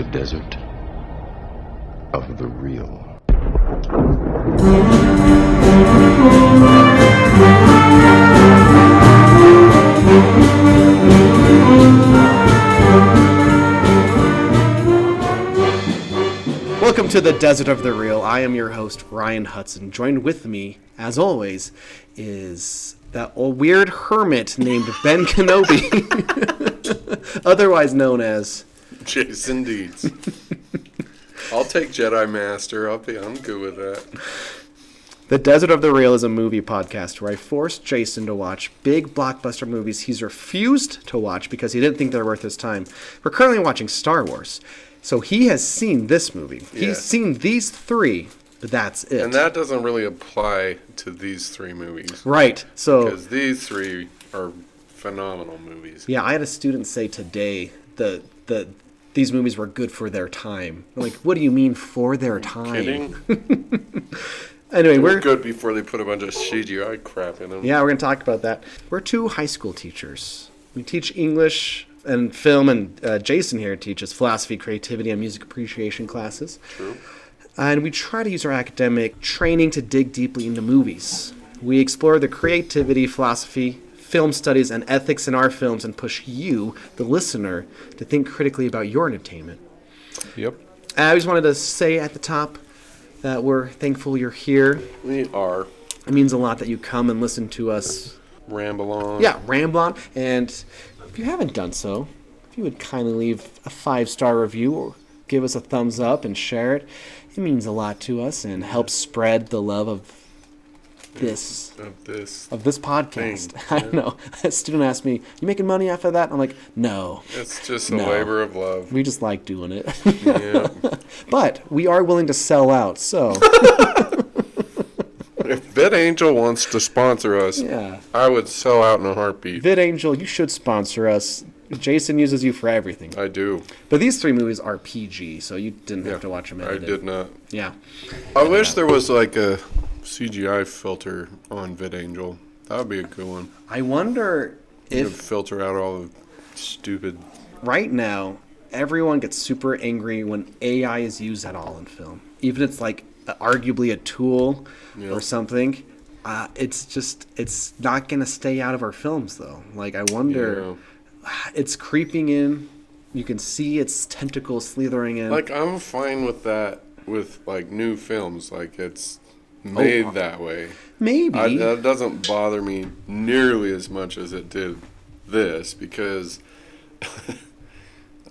the desert of the real. Welcome to the Desert of the Real. I am your host, Ryan Hudson. Joined with me, as always, is that old weird hermit named Ben Kenobi, otherwise known as Jason Deeds. I'll take Jedi Master. I'm good with that. The Desert of the Real is a movie podcast where I forced Jason to watch big blockbuster movies he's refused to watch because he didn't think they're worth his time. We're currently watching Star Wars. So he has seen this movie. Yeah. He's seen these three, but that's it. And that doesn't really apply to these three movies. Right. So because these three are phenomenal movies. Yeah, I had a student say today that these movies were good for their time. I'm like, what do you mean for their time? Kidding? Anyway, We're we're good before they put a bunch of CGI crap in them. Yeah, we're going to talk about that. We're two high school teachers. We teach English and film, and Jason here teaches philosophy, creativity, and music appreciation classes. True. And we try to use our academic training to dig deeply into movies. We explore the creativity, philosophy, film studies, and ethics in our films and push you, the listener, to think critically about your entertainment. Yep. I just wanted to say at the top that we're thankful you're here. We are. It means a lot that you come and listen to us Ramble on. Yeah, ramble on. And if you haven't done so, if you would kindly leave a 5-star review or give us a thumbs up and share it, it means a lot to us and helps spread the love of this podcast. Thing. I don't know. A student asked me, "You making money off of that?" I'm like, "No. It's just a labor of love. We just like doing it." Yeah. But we are willing to sell out, so If VidAngel wants to sponsor us, yeah. I would sell out in a heartbeat. VidAngel, you should sponsor us. Jason uses you for everything. I do. But these three movies are PG, so you didn't have to watch them edited. I did not. Yeah. I wish there was like a CGI filter on VidAngel. That would be a good one. I wonder You could if filter out all the stupid... right now everyone gets super angry when AI is used at all in film. Even if it's like arguably a tool or something. It's not going to stay out of our films, though. Like, I wonder... It's creeping in. You can see its tentacles slithering in. Like, I'm fine with that with, like, new films. Like, it's made that way. Maybe. That doesn't bother me nearly as much as it did this because,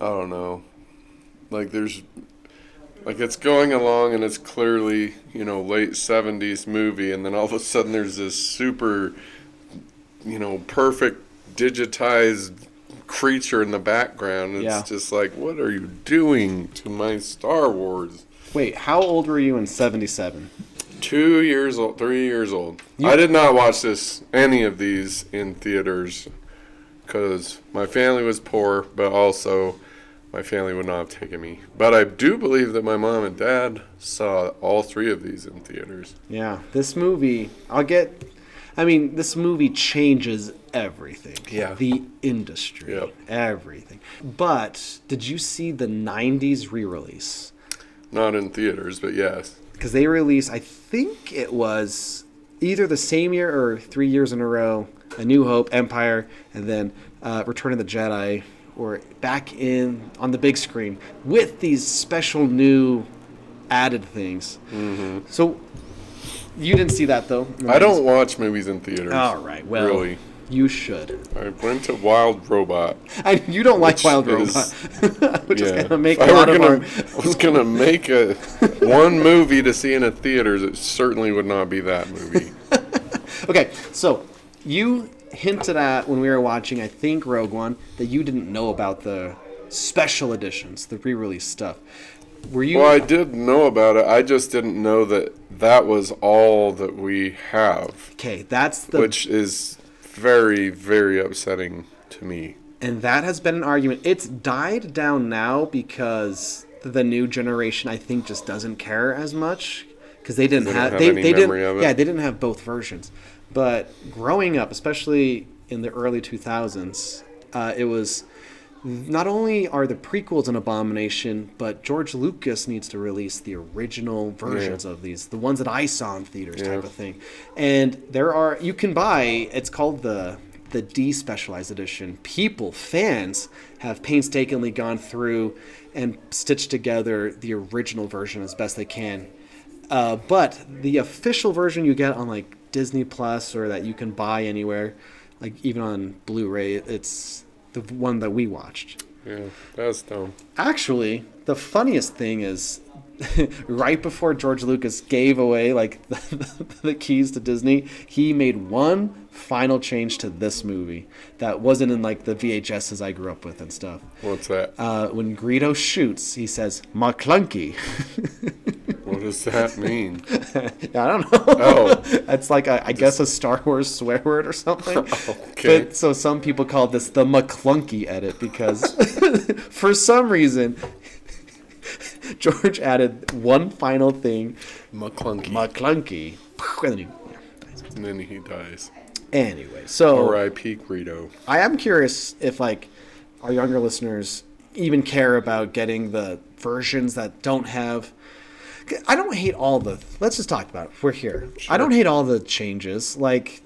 I don't know. Like, there's... Like, it's going along and it's clearly, late 70s movie, and then all of a sudden there's this super, perfect digitized creature in the background. It's just like, what are you doing to my Star Wars? Wait, how old were you in 77? 2 years old, 3 years old. I did not watch any of these in theaters because my family was poor, but also my family would not have taken me. But I do believe that my mom and dad saw all three of these in theaters. Yeah, this movie, this movie changes everything. Yeah. The industry. Yep. Everything. But did you see the 90s re-release? Not in theaters, but yes. Because they released, I think it was either the same year or 3 years in a row, A New Hope, Empire, and then Return of the Jedi, or back on the big screen with these special new added things. Mm-hmm. So you didn't see that, though? I don't watch movies in theaters. All right. Well, really. You should. I went to Wild Robot. You don't like Wild Robot. Which is going to make I was going to make one movie to see in a theater. It certainly would not be that movie. Okay, so you hinted at when we were watching, I think, Rogue One, that you didn't know about the special editions, the re-release stuff. Were you? Well, I did know about it. I just didn't know that was all that we have. Okay, which is very, very upsetting to me. And that has been an argument. It's died down now because the new generation, I think, just doesn't care as much because they didn't have any memory of it. Yeah, they didn't have both versions. But growing up, especially in the early 2000s, it was not only are the prequels an abomination, but George Lucas needs to release the original versions of these, the ones that I saw in theaters type of thing. And you can buy, it's called the despecialized edition. Fans have painstakingly gone through and stitched together the original version as best they can. But the official version you get on like Disney Plus or that you can buy anywhere, like even on Blu-ray, it's the one that we watched. Yeah, that's dumb. Actually, the funniest thing is right before George Lucas gave away like the keys to Disney, he made one final change to this movie that wasn't in like the VHSs I grew up with and stuff. What's that? When Greedo shoots, he says "McClunky." What does that mean? I don't know. Oh. It's like, I guess, a Star Wars swear word or something. Okay. But, so some people call this the McClunky edit because for some reason, George added one final thing. McClunky. And then he dies. Anyway, so R.I.P. Greedo. I am curious if, like, our younger listeners even care about getting the versions that don't have... I don't hate all the... Let's just talk about it. We're here. Sure. I don't hate all the changes. Like,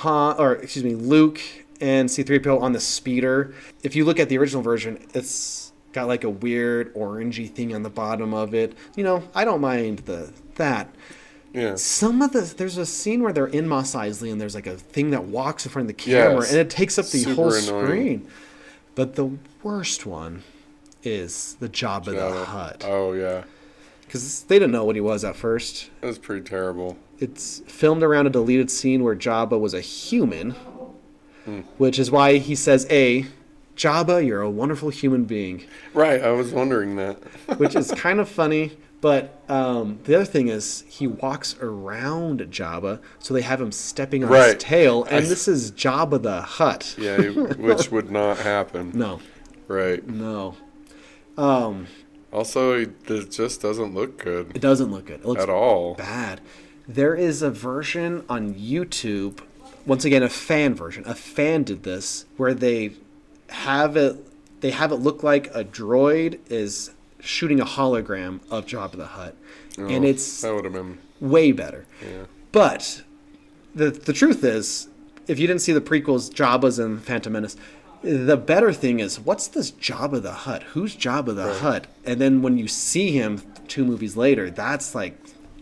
Luke and C-3PO on the speeder. If you look at the original version, it's got like a weird orangey thing on the bottom of it. You know, I don't mind that. Yeah. There's a scene where they're in Mos Eisley and there's like a thing that walks in front of the camera and it takes up the whole screen. But the worst one is the Jabba the Hutt. Oh, yeah. Because they didn't know what he was at first. That was pretty terrible. It's filmed around a deleted scene where Jabba was a human, which is why he says, Jabba, you're a wonderful human being. Right, I was wondering that. Which is kind of funny, but the other thing is he walks around Jabba, so they have him stepping on his tail, and this is Jabba the Hutt. Yeah, which would not happen. No. Right. No. Also, it just doesn't look good. It doesn't look good. It looks at all bad. There is a version on YouTube, once again, a fan version. A fan did this, where they have it look like a droid is shooting a hologram of Jabba the Hutt. And it's that would have been way better. Yeah. But the truth is, if you didn't see the prequels, Jabba's and Phantom Menace, the better thing is, what's this Jabba the Hutt? Who's Jabba the Hutt? And then when you see him 2 movies later, that's like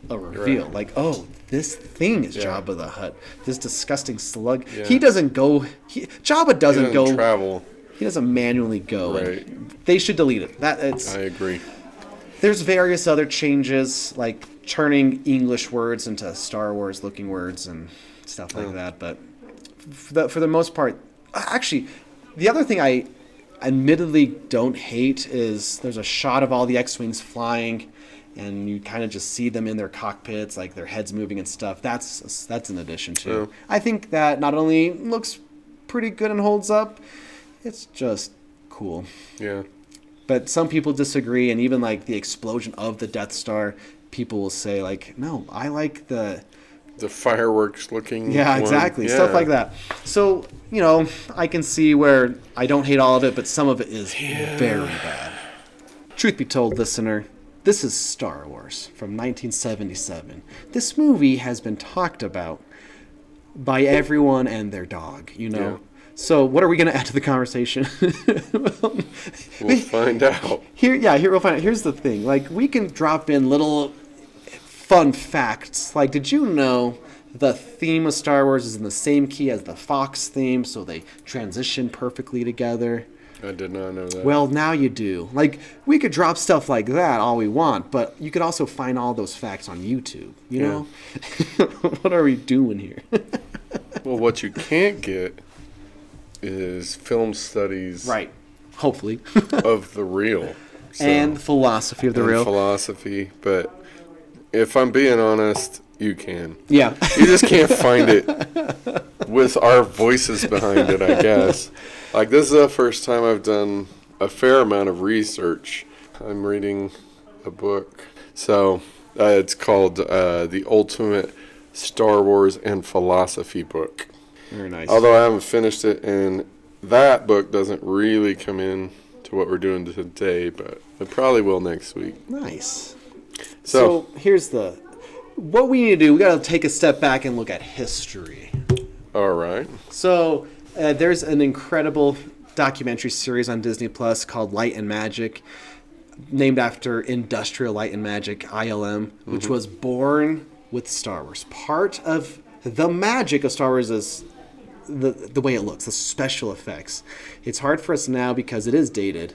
a reveal. Right. Like, oh, this thing is Jabba the Hutt. This disgusting slug. Yeah. He doesn't go... Jabba doesn't go... travel. He doesn't manually go. Right. They should delete it. I agree. There's various other changes, like turning English words into Star Wars looking words and stuff like that. But for the most part... Actually... The other thing I admittedly don't hate is there's a shot of all the X-Wings flying, and you kind of just see them in their cockpits, like their heads moving and stuff. That's an addition, too. I think that not only looks pretty good and holds up, it's just cool. Yeah. But some people disagree, and even like the explosion of the Death Star, people will say, like, no, I like the fireworks looking one. Exactly. Stuff like that. So, you know, I can see where I don't hate all of it, but some of it is very bad. Truth be told, listener, this is Star Wars from 1977. This movie has been talked about by everyone and their dog, you know. Yeah. So what are we going to add to the conversation? We'll find out. We'll find out. Here's the thing. Like, we can drop in little... fun facts. Like, did you know the theme of Star Wars is in the same key as the Fox theme, so they transition perfectly together? I did not know that. Well, now you do. Like, we could drop stuff like that all we want, but you could also find all those facts on YouTube, you know? What are we doing here? Well, what you can't get is film studies. Right. Hopefully. Of the real. So, and philosophy of the real. Philosophy, but... If I'm being honest, you can. Yeah. You just can't find it with our voices behind it, I guess. Like, this is the first time I've done a fair amount of research. I'm reading a book. So, it's called The Ultimate Star Wars and Philosophy Book. Very nice. Although I haven't finished it, and that book doesn't really come in to what we're doing today, but it probably will next week. Nice. So here's what we need to do. We got to take a step back and look at history. all right. So there's an incredible documentary series on Disney Plus called Light and Magic, named after Industrial Light and Magic, ILM, which was born with Star Wars. Part of the magic of Star Wars is the way it looks, the special effects. It's hard for us now, because it is dated,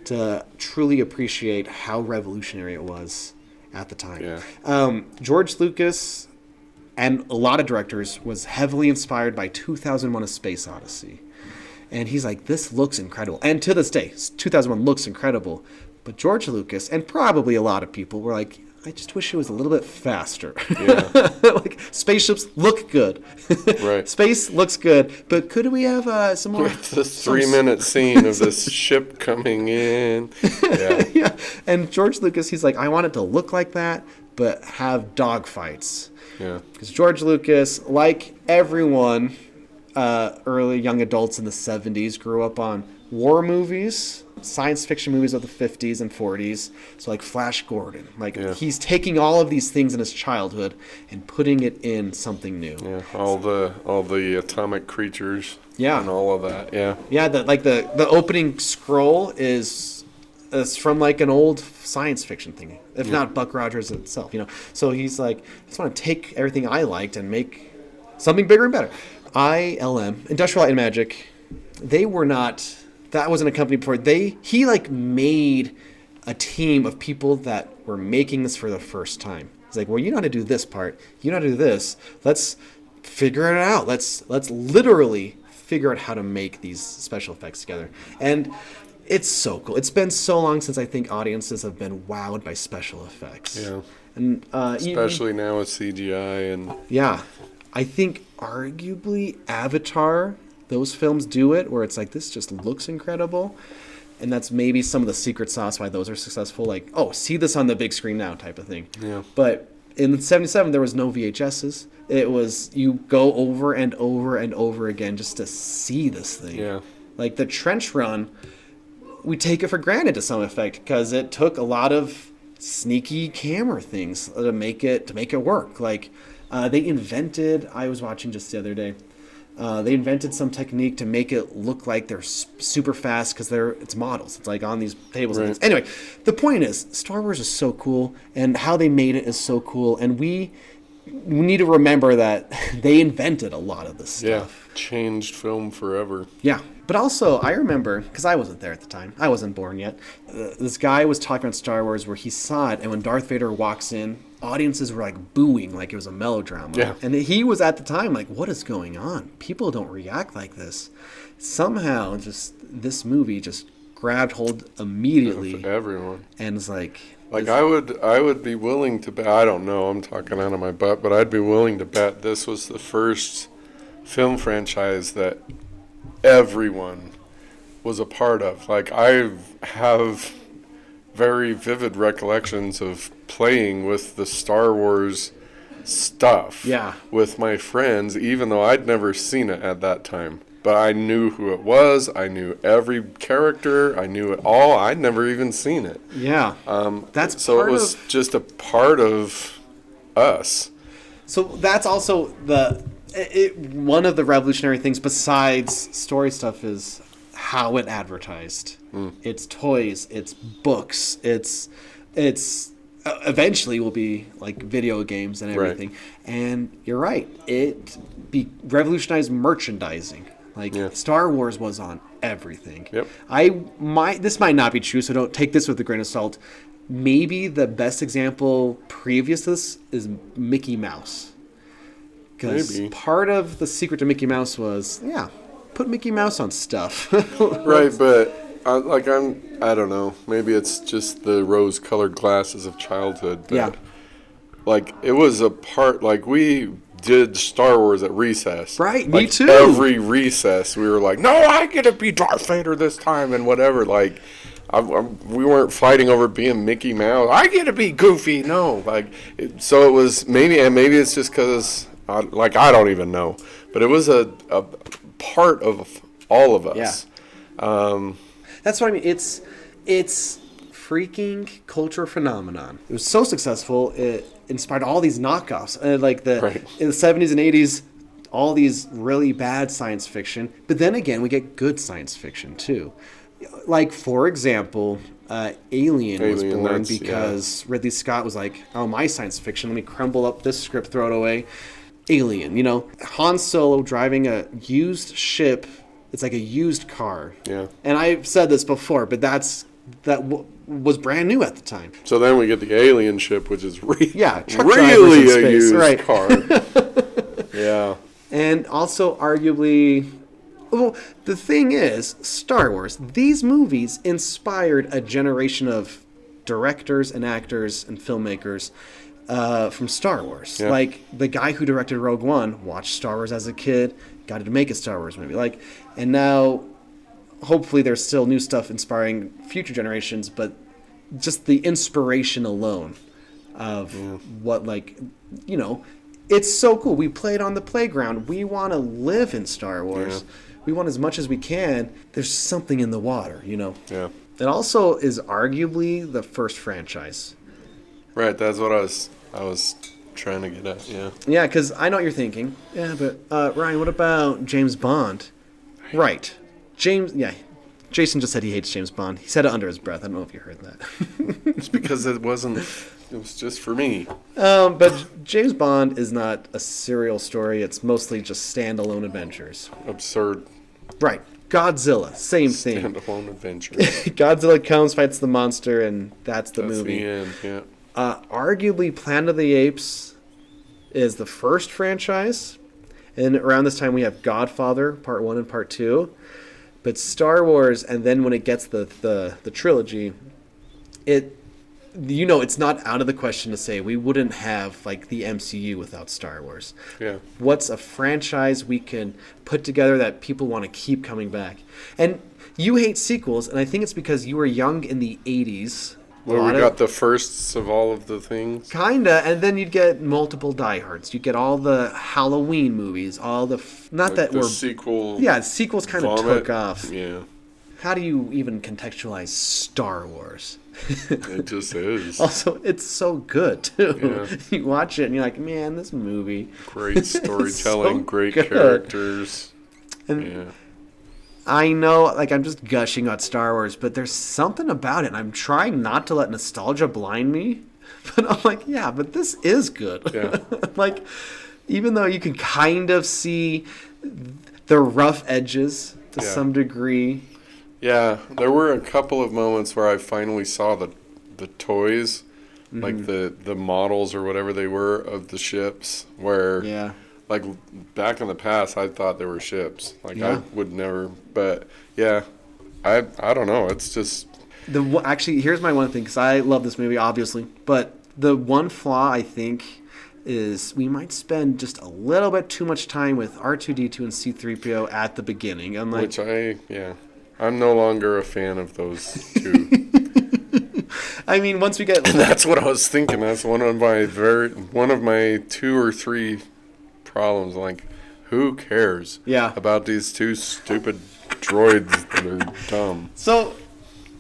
to truly appreciate how revolutionary it was at the time. Yeah. George Lucas and a lot of directors was heavily inspired by 2001: A Space Odyssey. And he's like, this looks incredible. And to this day, 2001 looks incredible. But George Lucas, and probably a lot of people, were like, I just wish it was a little bit faster. Yeah. Like, spaceships look good. Right. Space looks good. But could we have some more... This 3-minute scene of this ship coming in. Yeah. Yeah. And George Lucas, he's like, I want it to look like that, but have dogfights. Yeah. Because George Lucas, like everyone, early young adults in the 70s, grew up on war movies, science fiction movies of the 50s and 40s. So like Flash Gordon. Like, he's taking all of these things in his childhood and putting it in something new. Yeah. All the atomic creatures. Yeah. And all of that. Yeah. Yeah, the opening scroll is from like an old science fiction thing, if not Buck Rogers itself, So he's like, I just want to take everything I liked and make something bigger and better. ILM, Industrial Light and Magic, that wasn't a company before. He like made a team of people that were making this for the first time. He's like, well, you know how to do this part. You know how to do this. Let's figure it out. Let's literally figure out how to make these special effects together. And it's so cool. It's been so long since I think audiences have been wowed by special effects. Yeah. And especially now with CGI and... Yeah. I think arguably Avatar, those films do it, where it's like, this just looks incredible. And that's maybe some of the secret sauce why those are successful. Like, oh, see this on the big screen now type of thing. Yeah. But in 77, there was no VHSs. It was, you go over and over and over again just to see this thing. Yeah. Like the trench run, we take it for granted to some effect, because it took a lot of sneaky camera things to make it work. Like they invented, I was watching just the other day, they invented some technique to make it look like they're super fast, because it's models. It's like on these tables. Right. And things. Anyway, the point is, Star Wars is so cool, and how they made it is so cool, and we need to remember that they invented a lot of this stuff. Yeah, changed film forever. Yeah, but also I remember, because I wasn't there at the time, I wasn't born yet, this guy was talking about Star Wars where he saw it, and when Darth Vader walks in, audiences were like booing like it was a melodrama. Yeah. And he was at the time like, what is going on? People don't react like this. Somehow just this movie just grabbed hold immediately. For everyone. And it's like... I would be willing to bet, I don't know, I'm talking out of my butt, but I'd be willing to bet this was the first film franchise that everyone was a part of. Like, I have very vivid recollections of playing with the Star Wars stuff with my friends, even though I'd never seen it at that time. But I knew who it was. I knew every character. I knew it all. I'd never even seen it. Yeah. That's so it was just a part of us. So that's also one of the revolutionary things besides story stuff is how it advertised. It's toys, it's books, it's eventually will be like video games and everything. Right. And you're right, it revolutionized merchandising. Like Star Wars was on everything. Yep. This might not be true, so don't take this with a grain of salt. Maybe the best example previous to this is Mickey Mouse. Because part of the secret to Mickey Mouse was, put Mickey Mouse on stuff. Right, but I don't know. Maybe it's just the rose-colored glasses of childhood. But like, it was a part, like, we did Star Wars at recess. Right, like, me too. Every recess, we were like, no, I get to be Darth Vader this time, and whatever. Like, we weren't fighting over being Mickey Mouse. I get to be Goofy. No, so it was maybe it's just because, I don't even know. But it was a part of all of us. That's what I mean. It's freaking culture phenomenon. It was so successful. It inspired all these knockoffs. In the 70s and 80s, all these really bad science fiction. But then again, we get good science fiction too. Like, for example, Alien was born because Ridley Scott was like, oh, my science fiction, let me crumble up this script, throw it away. Alien, Han Solo driving a used ship. It's like a used car. Yeah. And I've said this before, but that was brand new at the time. So then we get the alien ship, which is really a used car. Yeah. And also arguably, well, the thing is, Star Wars, these movies inspired a generation of directors and actors and filmmakers from Star Wars. Yeah. Like, the guy who directed Rogue One watched Star Wars as a kid, got to make a Star Wars movie. Like, and now, hopefully there's still new stuff inspiring future generations, but just the inspiration alone of what, it's so cool. We played on the playground. We want to live in Star Wars. Yeah. We want as much as we can. There's something in the water, Yeah. It also is arguably the first franchise. Right, that's what I was trying to get at, yeah. Yeah, because I know what you're thinking. Yeah, but Ryan, what about James Bond? Right. Jason just said he hates James Bond. He said it under his breath. I don't know if you heard that. It's because it was just for me. But James Bond is not a serial story. It's mostly just standalone adventures. Absurd. Right. Godzilla, same thing. Standalone adventures. Godzilla comes, fights the monster, and that's the movie. That's the end, yeah. Arguably, Planet of the Apes is the first franchise. And around this time, we have Godfather, Part 1 and Part 2. But Star Wars, and then when it gets the trilogy, it's not out of the question to say we wouldn't have like the MCU without Star Wars. Yeah. What's a franchise we can put together that people want to keep coming back? And you hate sequels, and I think it's because you were young in the 80s. Well, we got the firsts of all of the things. Kinda, and then you'd get multiple diehards. You'd get all the Halloween movies, all the sequel. Yeah, sequels kind of took off. Yeah. How do you even contextualize Star Wars? It just is. Also, it's so good too. Yeah. You watch it and you're like, man, this movie. Great storytelling, great characters. And yeah. I know, like, I'm just gushing about Star Wars, but there's something about it, and I'm trying not to let nostalgia blind me. But I'm like, yeah, but this is good. Yeah. Like, even though you can kind of see the rough edges to some degree. Yeah, there were a couple of moments where I finally saw the toys, like the models or whatever they were of the ships, where, like, back in the past, I thought they were ships. Like, I would never, but, yeah, I don't know, it's just... Actually, here's my one thing, because I love this movie, obviously, but the one flaw, I think, is we might spend just a little bit too much time with R2-D2 and C-3PO at the beginning. I'm like... I'm no longer a fan of those two. I mean, once we get... And that's what I was thinking. That's one of my 2 or 3 problems. Like, who cares about these 2 stupid droids that are dumb? So,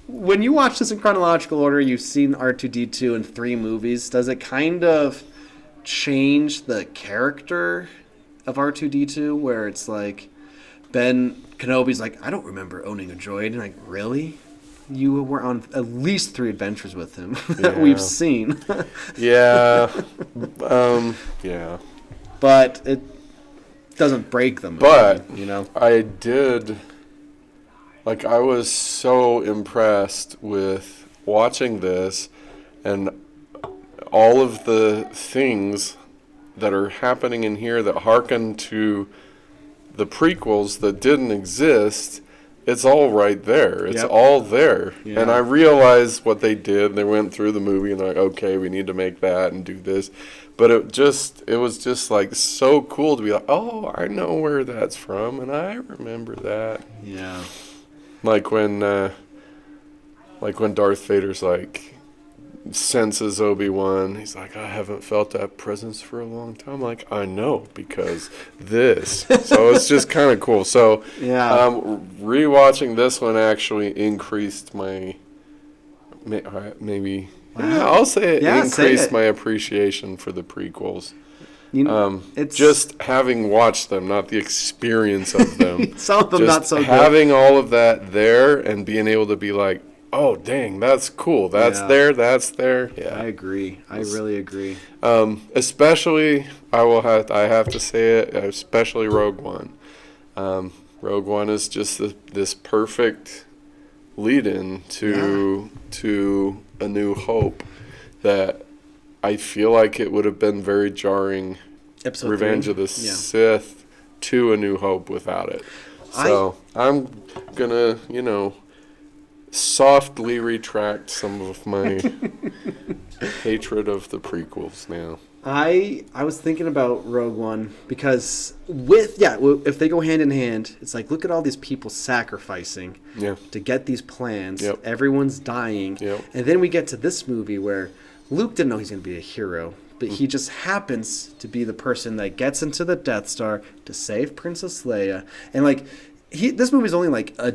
when you watch this in chronological order, you've seen R2-D2 in 3 movies. Does it kind of change the character of R2-D2, where it's like Ben Kenobi's like, I don't remember owning a droid. And like, really? You were on at least 3 adventures with him that we've seen. Yeah. But it doesn't break them. But, I did... Like, I was so impressed with watching this and all of the things that are happening in here that harken to the prequels that didn't exist. It's all right there. It's all there. Yeah. And I realized what they did. They went through the movie and they're like, okay, we need to make that and do this. But it was just like so cool to be like, oh, I know where that's from and I remember that. Yeah. Like when Darth Vader's like, senses Obi-Wan. He's like, I haven't felt that presence for a long time. I'm like, I know, because this. So it's just kind of cool. So rewatching this one actually increased my, maybe, I'll say it increased my appreciation for the prequels. It's just having watched them, not the experience of them. Some of them just not so good. Having all of that there and being able to be like, oh, dang, that's cool. That's there. That's there. Yeah, I agree. I really agree. Especially, I have to say it, especially Rogue One. Rogue One is just this perfect lead-in to A New Hope that I feel like it would have been very jarring. Episode Revenge 3. of the Sith to A New Hope without it. So I'm gonna, softly retract some of my hatred of the prequels now. I was thinking about Rogue One because if they go hand in hand, it's like, look at all these people sacrificing to get these plans. Yep. Everyone's dying. Yep. And then we get to this movie where Luke didn't know he's going to be a hero, but he just happens to be the person that gets into the Death Star to save Princess Leia. And this movie's only like a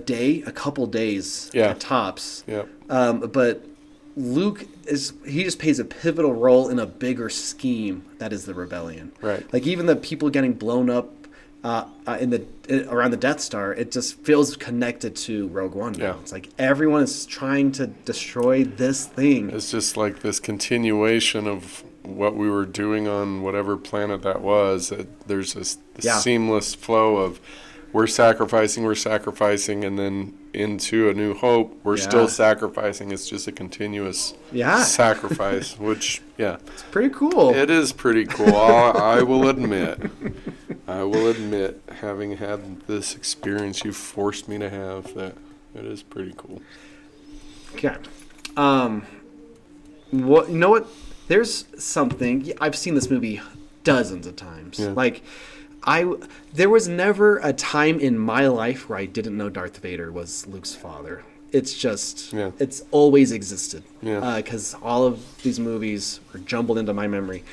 couple days at tops. Yep. But Luke he just plays a pivotal role in a bigger scheme that is the rebellion. Right. Like even the people getting blown up around the Death Star, it just feels connected to Rogue One now. Yeah. It's like everyone is trying to destroy this thing. It's just like this continuation of what we were doing on whatever planet that was. There's this seamless flow of we're sacrificing, and then into A New Hope, we're still sacrificing. It's just a continuous sacrifice, which, it's pretty cool. It is pretty cool. I will admit, having had this experience you forced me to have, that it is pretty cool. Okay. What you know what? There's something I've seen this movie dozens of times. Yeah. Like there was never a time in my life where I didn't know Darth Vader was Luke's father. It's just it's always existed. Because all of these movies are jumbled into my memory.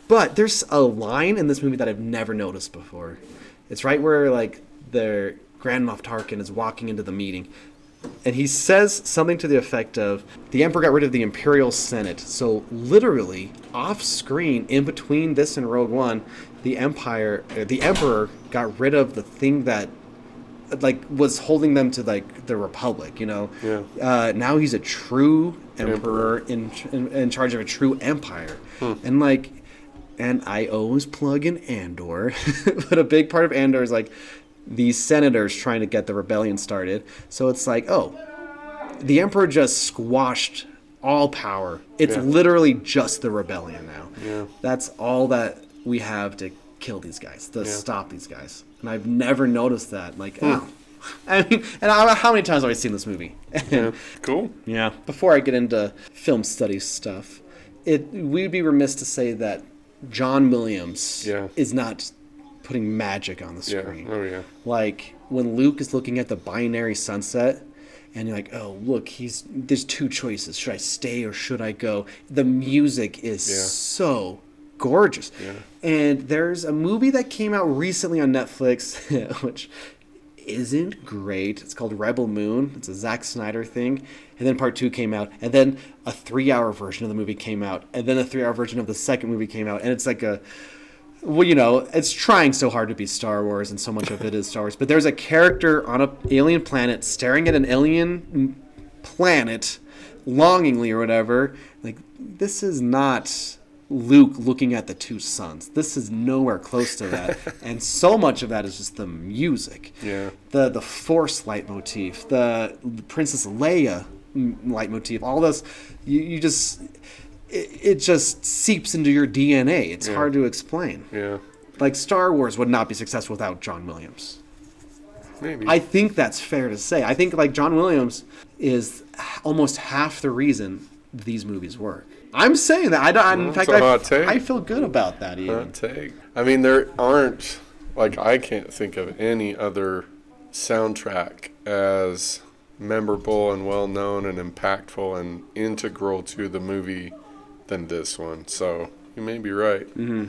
But there's a line in this movie that I've never noticed before. It's right where the Grand Moff Tarkin is walking into the meeting. And he says something to the effect of, the Emperor got rid of the Imperial Senate. So literally, off screen, in between this and Rogue One, the Emperor got rid of the thing that was holding them to the Republic, now he's a true emperor in charge of a true empire. And I always plug in Andor, but a big part of Andor is these senators trying to get the rebellion started. So it's the Emperor just squashed all power. It's literally just the rebellion now. Yeah. That's all that we have to kill these guys, to stop these guys. And I've never noticed that. I mean, and how many times have I seen this movie? Cool. Yeah. Before I get into film studies stuff, we'd be remiss to say that John Williams is not putting magic on the screen. Oh, yeah. When Luke is looking at the binary sunset, and you're like, oh, look, there's two choices. Should I stay or should I go? The music is so gorgeous. Yeah. And there's a movie that came out recently on Netflix, which isn't great. It's called Rebel Moon. It's a Zack Snyder thing. And then part 2 came out. And then a 3-hour version of the movie came out. And then a 3-hour version of the second movie came out. And it's it's trying so hard to be Star Wars, and so much of it is Star Wars. But there's a character on an alien planet staring at an alien planet longingly or whatever. This is not Luke looking at the two suns. This is nowhere close to that. And so much of that is just the music. Yeah. The Force leitmotif, the Princess Leia leitmotif, all this, you just... It just seeps into your DNA. It's hard to explain. Yeah. Star Wars would not be successful without John Williams. Maybe. I think that's fair to say. I think John Williams is almost half the reason these movies work. I'm saying that. I feel good about that even. Hot take. I mean, there aren't, I can't think of any other soundtrack as memorable and well known and impactful and integral to the movie than this one. So you may be right. Mm-hmm.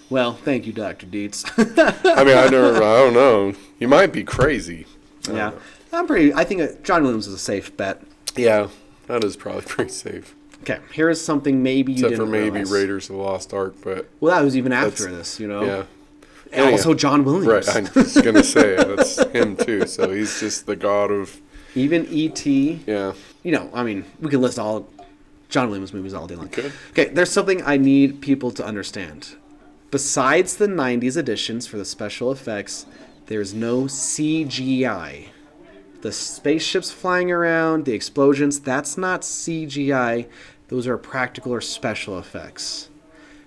Well, thank you, Dr. Dietz. I mean, I don't know. You might be crazy. Yeah. I think John Williams is a safe bet. Yeah, that is probably pretty safe. Okay, here is something maybe you Except didn't for maybe realize. Raiders of the Lost Ark, but... Well, that was even after this, you know? Yeah. And also John Williams. Right, I was going to say, that's him too, so he's just the god of... Even E.T. Yeah. You know, I mean, we could list all John Williams movies all day long. Okay. Okay, there's something I need people to understand. Besides the 90s editions for the special effects, there's no CGI. The spaceships flying around, the explosions, that's not CGI. Those are practical or special effects.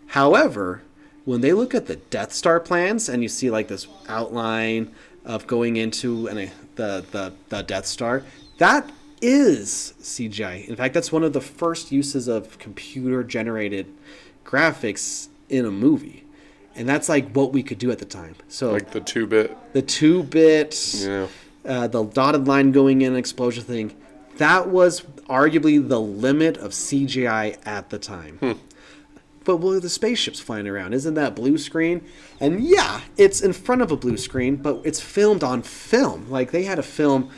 However, when they look at the Death Star plans and you see like this outline of going into the Death Star, that is CGI. In fact, that's one of the first uses of computer-generated graphics in a movie. And that's like what we could do at the time. So Like the 2-bit. The 2-bit, Yeah. the dotted line going in, explosion thing, that was arguably the limit of CGI at the time. But well, the spaceships flying around, isn't that blue screen? And yeah, it's in front of a blue screen, but it's filmed on film. Like they had a film,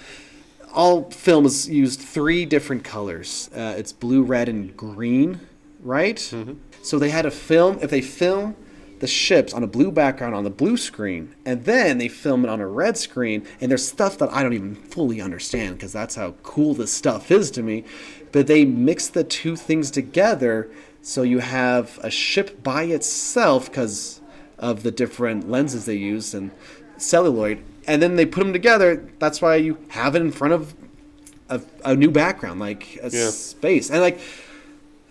all film is used 3 different colors. It's blue, red, and green, right? Mm-hmm. So they had a film, if they film the ships on a blue background on the blue screen, and then they film it on a red screen, and there's stuff that I don't even fully understand because that's how cool this stuff is to me, but they mix the 2 things together so you have a ship by itself because of the different lenses they use and celluloid, and then they put them together. That's why you have it in front of a new background, like a space, and like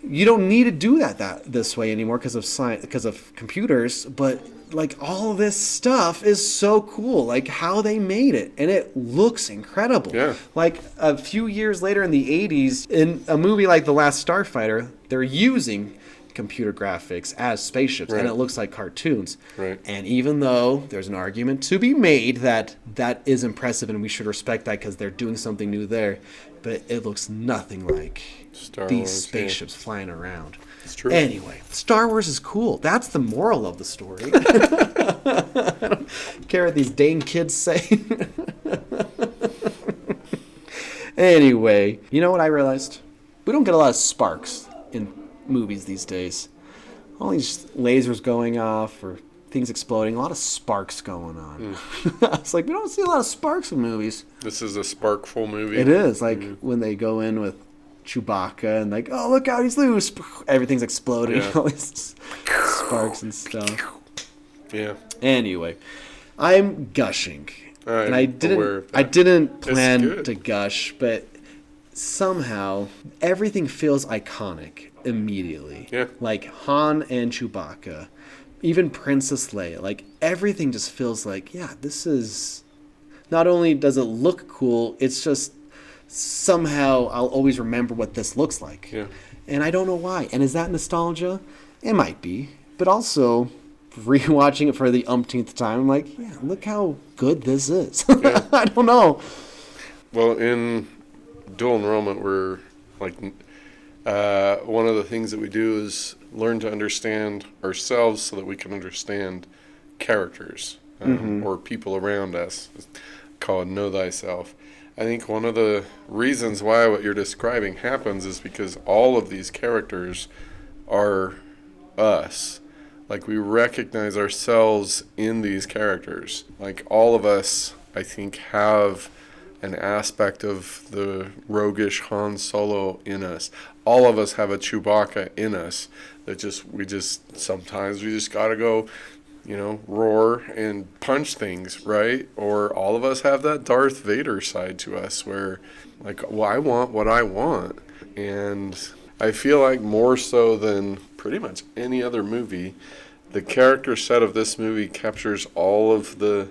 you don't need to do that this way anymore because of science, because of computers. But like all this stuff is so cool, like how they made it, and it looks incredible. Yeah. Like a few years later in the 80s, in a movie like The Last Starfighter, they're using computer graphics as spaceships, and it looks like cartoons. Right. And even though there's an argument to be made that that is impressive and we should respect that because they're doing something new there, but it looks nothing like Star these Wars, spaceships flying around. It's true. Anyway, Star Wars is cool. That's the moral of the story. I don't care what these dang kids say. Anyway, you know what I realized? We don't get a lot of sparks in movies these days. All these lasers going off or things exploding, a lot of sparks going on. It's like we don't see a lot of sparks in movies. This is a sparkful movie. It is like when they go in with Chewbacca and like, oh look out, he's loose. Everything's exploding. Yeah. All these sparks and stuff. Yeah. Anyway, I'm gushing, and I aware didn't It's plan good. to gush, but somehow everything feels iconic immediately. Yeah. Like Han and Chewbacca, even Princess Leia. Like everything just feels like, yeah, this is. Not only does it look cool, it's just somehow I'll always remember what this looks like. Yeah. And I don't know why. And is that nostalgia? It might be. But also, rewatching it for the umpteenth time, I'm like, yeah, look how good this is. Yeah. I don't know. Well, in dual enrollment, we're like one of the things that we do is learn to understand ourselves so that we can understand characters or people around us. It's called Know Thyself. I think one of the reasons why what you're describing happens is because all of these characters are us. Like we recognize ourselves in these characters. Like all of us, I think, have an aspect of the roguish Han Solo in us. All of us have a Chewbacca in us that sometimes we just gotta go, roar and punch things, right? Or all of us have that Darth Vader side to us where, like, well, I want what I want. And I feel like more so than pretty much any other movie, the character set of this movie captures all of the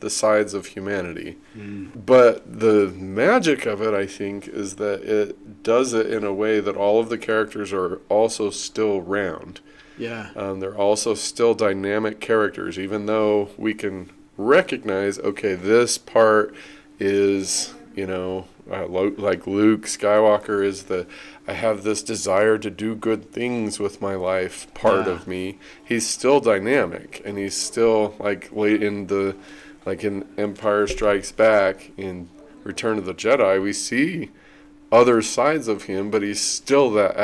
sides of humanity. But the magic of it, I think, is that it does it in a way that all of the characters are also still round. Yeah. They're also still dynamic characters, even though we can recognize, okay, this part is, like Luke Skywalker is I have this desire to do good things with my life part of me. He's still dynamic, and he's still like in Empire Strikes Back, in Return of the Jedi, we see other sides of him, but he's still that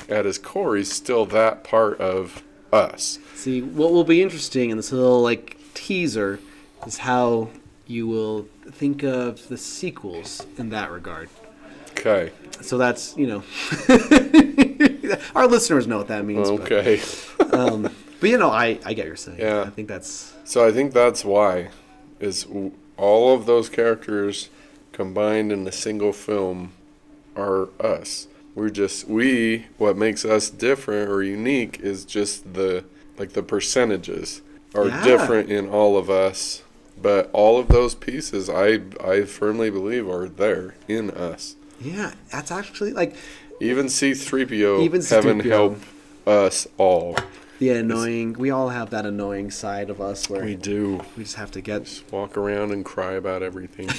at his core, he's still that part of us. See, what will be interesting in this little like teaser is how you will think of the sequels in that regard. Okay. So that's, our listeners know what that means. Okay. But I get what you're saying. Yeah. I think that's... So I think that's why, is all of those characters combined in a single film are us. What makes us different or unique is just the percentages are different in all of us. But all of those pieces, I firmly believe, are there in us. Yeah, that's actually like... Even C-3PO, heaven help us all. The annoying... We all have that annoying side of us where... We do. We just have to get... Just walk around and cry about everything.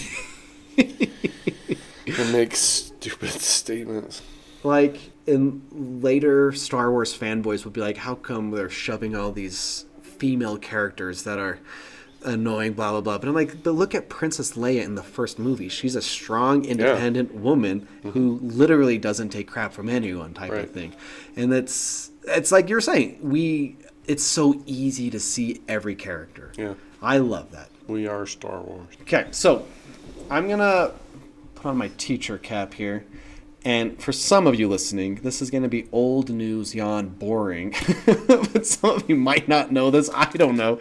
And make stupid statements. Like, in later Star Wars fanboys would be like, how come they're shoving all these female characters that are... annoying, blah blah blah, but I'm like, but look at Princess Leia in the first movie. She's a strong, independent woman who literally doesn't take crap from anyone, type of thing. And it's like you're saying, it's so easy to see every character. Yeah, I love that. We are Star Wars. Okay, so I'm gonna put on my teacher cap here. And for some of you listening, this is going to be old news, yawn, boring. But some of you might not know this. I don't know.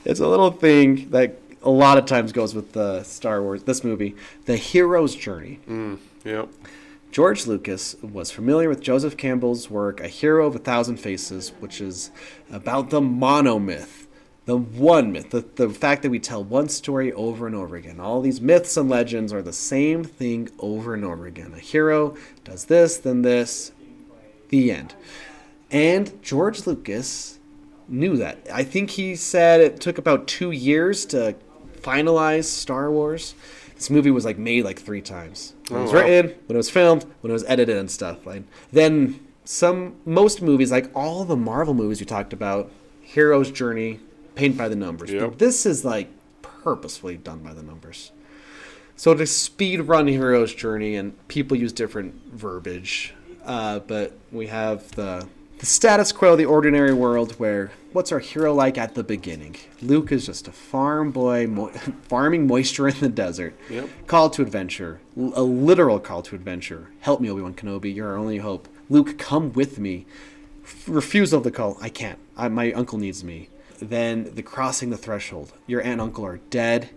It's a little thing that a lot of times goes with the Star Wars, this movie, the hero's journey. Yep. George Lucas was familiar with Joseph Campbell's work, A Hero of a Thousand Faces, which is about the monomyth. The one myth, the fact that we tell one story over and over again. All these myths and legends are the same thing over and over again. A hero does this, then this, the end. And George Lucas knew that. I think he said it took about 2 years to finalize Star Wars. This movie was made 3 times. When it was written, when it was filmed, when it was edited and stuff. Then most movies, like all the Marvel movies you talked about, hero's journey, paint by the numbers. Yep. But this is purposefully done by the numbers. So to speed run hero's journey, and people use different verbiage, but we have the status quo, the ordinary world, where what's our hero like at the beginning? Luke is just a farm boy farming moisture in the desert. Yep. Call to adventure, a literal call to adventure. Help me, Obi-Wan Kenobi, you're our only hope. Luke, come with me. Refusal of the call. I can't. My uncle needs me. Then the crossing the threshold. Your aunt and uncle are dead.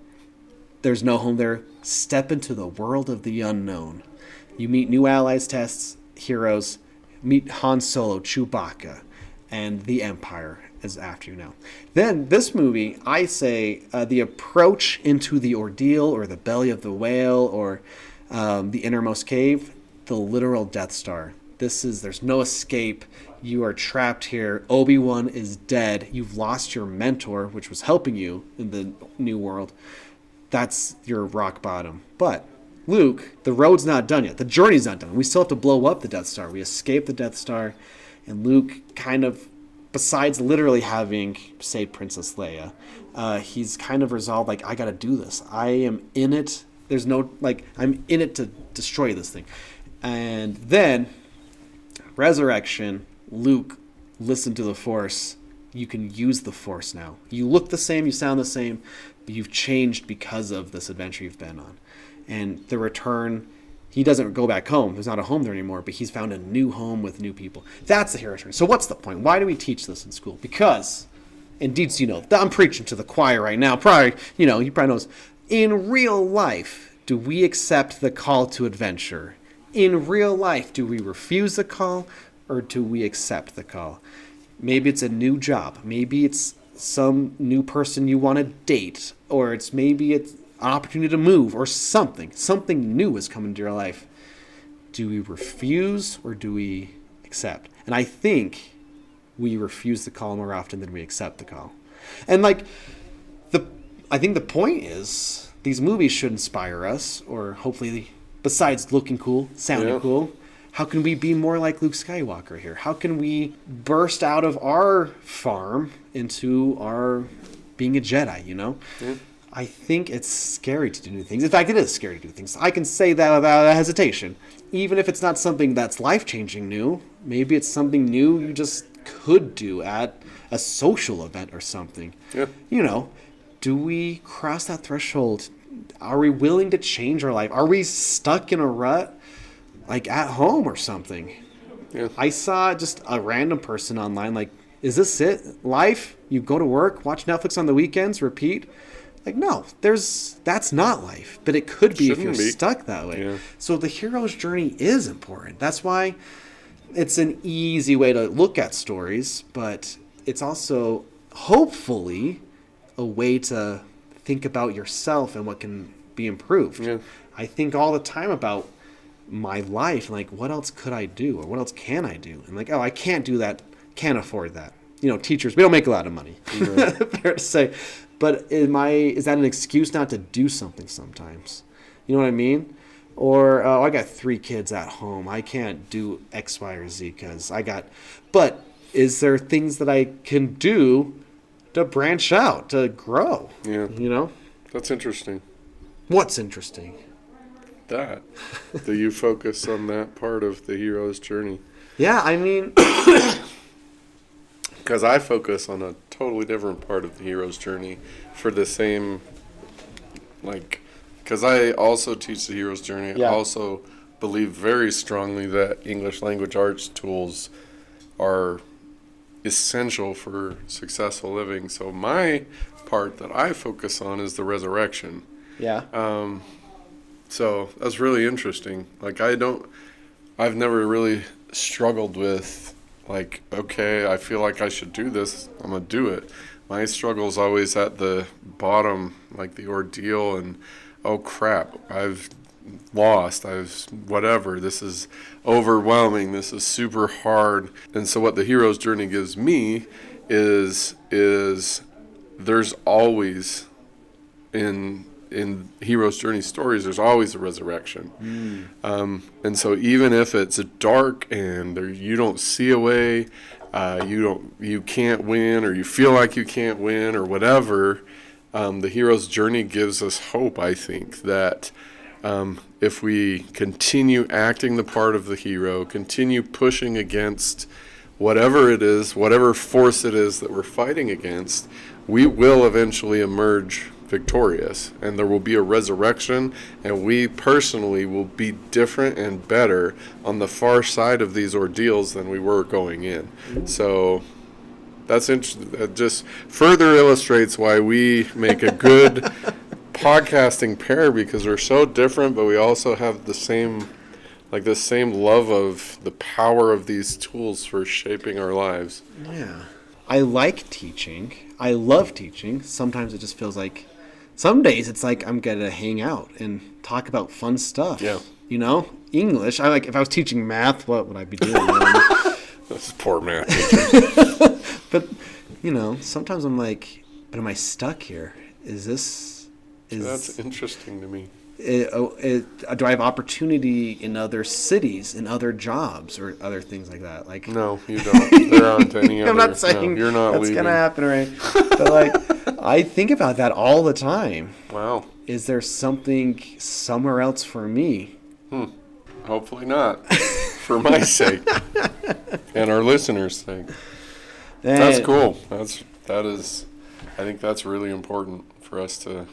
There's no home there. Step into the world of the unknown. You meet new allies, tests, heroes. Meet Han Solo, Chewbacca, and the Empire is after you now. Then this movie, I say, the approach into the ordeal or the belly of the whale or the innermost cave, the literal Death Star. There's no escape. You are trapped here. Obi-Wan is dead. You've lost your mentor, which was helping you in the new world. That's your rock bottom. But Luke, the road's not done yet. The journey's not done. We still have to blow up the Death Star. We escape the Death Star. And Luke kind of, besides literally having saved Princess Leia, he's kind of resolved, I got to do this. I am in it. There's no, I'm in it to destroy this thing. And then, resurrection, Luke, listen to the Force. You can use the Force now. You look the same, you sound the same, but you've changed because of this adventure you've been on. And the return, he doesn't go back home. There's not a home there anymore, but he's found a new home with new people. That's the hero journey. So what's the point? Why do we teach this in school? Because, indeed, I'm preaching to the choir right now. Probably, you probably know this. In real life, do we accept the call to adventure? In real life, do we refuse the call or do we accept the call? Maybe it's a new job. Maybe it's some new person you want to date, or maybe it's an opportunity to move or something. Something new is coming into your life. Do we refuse or do we accept? And I think we refuse the call more often than we accept the call. And I think the point is these movies should inspire us, or hopefully, besides looking cool, sounding cool, how can we be more like Luke Skywalker here? How can we burst out of our farm into our being a Jedi, you know? Yeah. I think it's scary to do new things. In fact, it is scary to do things. I can say that without hesitation. Even if it's not something that's life-changing new, maybe it's something new you just could do at a social event or something. Yeah. You know, do we cross that threshold? Are we willing to change our life? Are we stuck in a rut, like at home or something? Yeah. I saw just a random person online, like, is this it? Life? You go to work, watch Netflix on the weekends, repeat? Like, no, that's not life. But it could be if you're stuck that way. Yeah. So the hero's journey is important. That's why it's an easy way to look at stories, but it's also, hopefully, a way to think about yourself and what can be improved. Yeah. I think all the time about my life, like, what else could I do? Or what else can I do? And like, oh, I can't do that, can't afford that. You know, teachers, we don't make a lot of money. Right. Fair to say. But is that an excuse not to do something sometimes? You know what I mean? Or, oh, I got 3 kids at home. I can't do X, Y, or Z because I got... But is there things that I can do to branch out, to grow? Yeah. You know? That's interesting. What's interesting? That you focus on that part of the hero's journey. Yeah, I mean... Because I focus on a totally different part of the hero's journey for the same, like, because I also teach the hero's journey. Yeah. I also believe very strongly that English language arts tools are essential for successful living. So my part that I focus on is the resurrection. Yeah. So that's really interesting. Like, I've never really struggled with, like, okay, I feel like I should do this, I'm going to do it. My struggle is always at the bottom, like the ordeal and, oh crap, I've lost, whatever, this is overwhelming, this is super hard. And so what the hero's journey gives me is there's always, in hero's journey stories, there's always a resurrection. And so even if it's dark and you don't see a way, you can't win, or you feel like you can't win, or whatever, the hero's journey gives us hope. I think that if we continue acting the part of the hero, continue pushing against whatever it is, whatever force it is that we're fighting against, we will eventually emerge victorious, and there will be a resurrection, and we personally will be different and better on the far side of these ordeals than we were going in. So that's interesting. That just further illustrates why we make a good podcasting pair, because we're so different, but we also have the same love of the power of these tools for shaping our lives. Yeah. I like teaching. I love teaching. Sometimes it just feels like, some days it's like I'm going to hang out and talk about fun stuff. Yeah. You know, English. If I was teaching math, what would I be doing? This is poor math teacher. But, you know, sometimes I'm like, but am I stuck here? That's interesting to me. Do I have opportunity in other cities, in other jobs, or other things like that? Like, no, you don't. There aren't any other. I'm not saying you're not that's leaving. Gonna happen, right? But like, I think about that all the time. Wow. Is there something somewhere else for me? Hopefully not. For my sake and our listeners' sake. That's cool. That is. I think that's really important for us to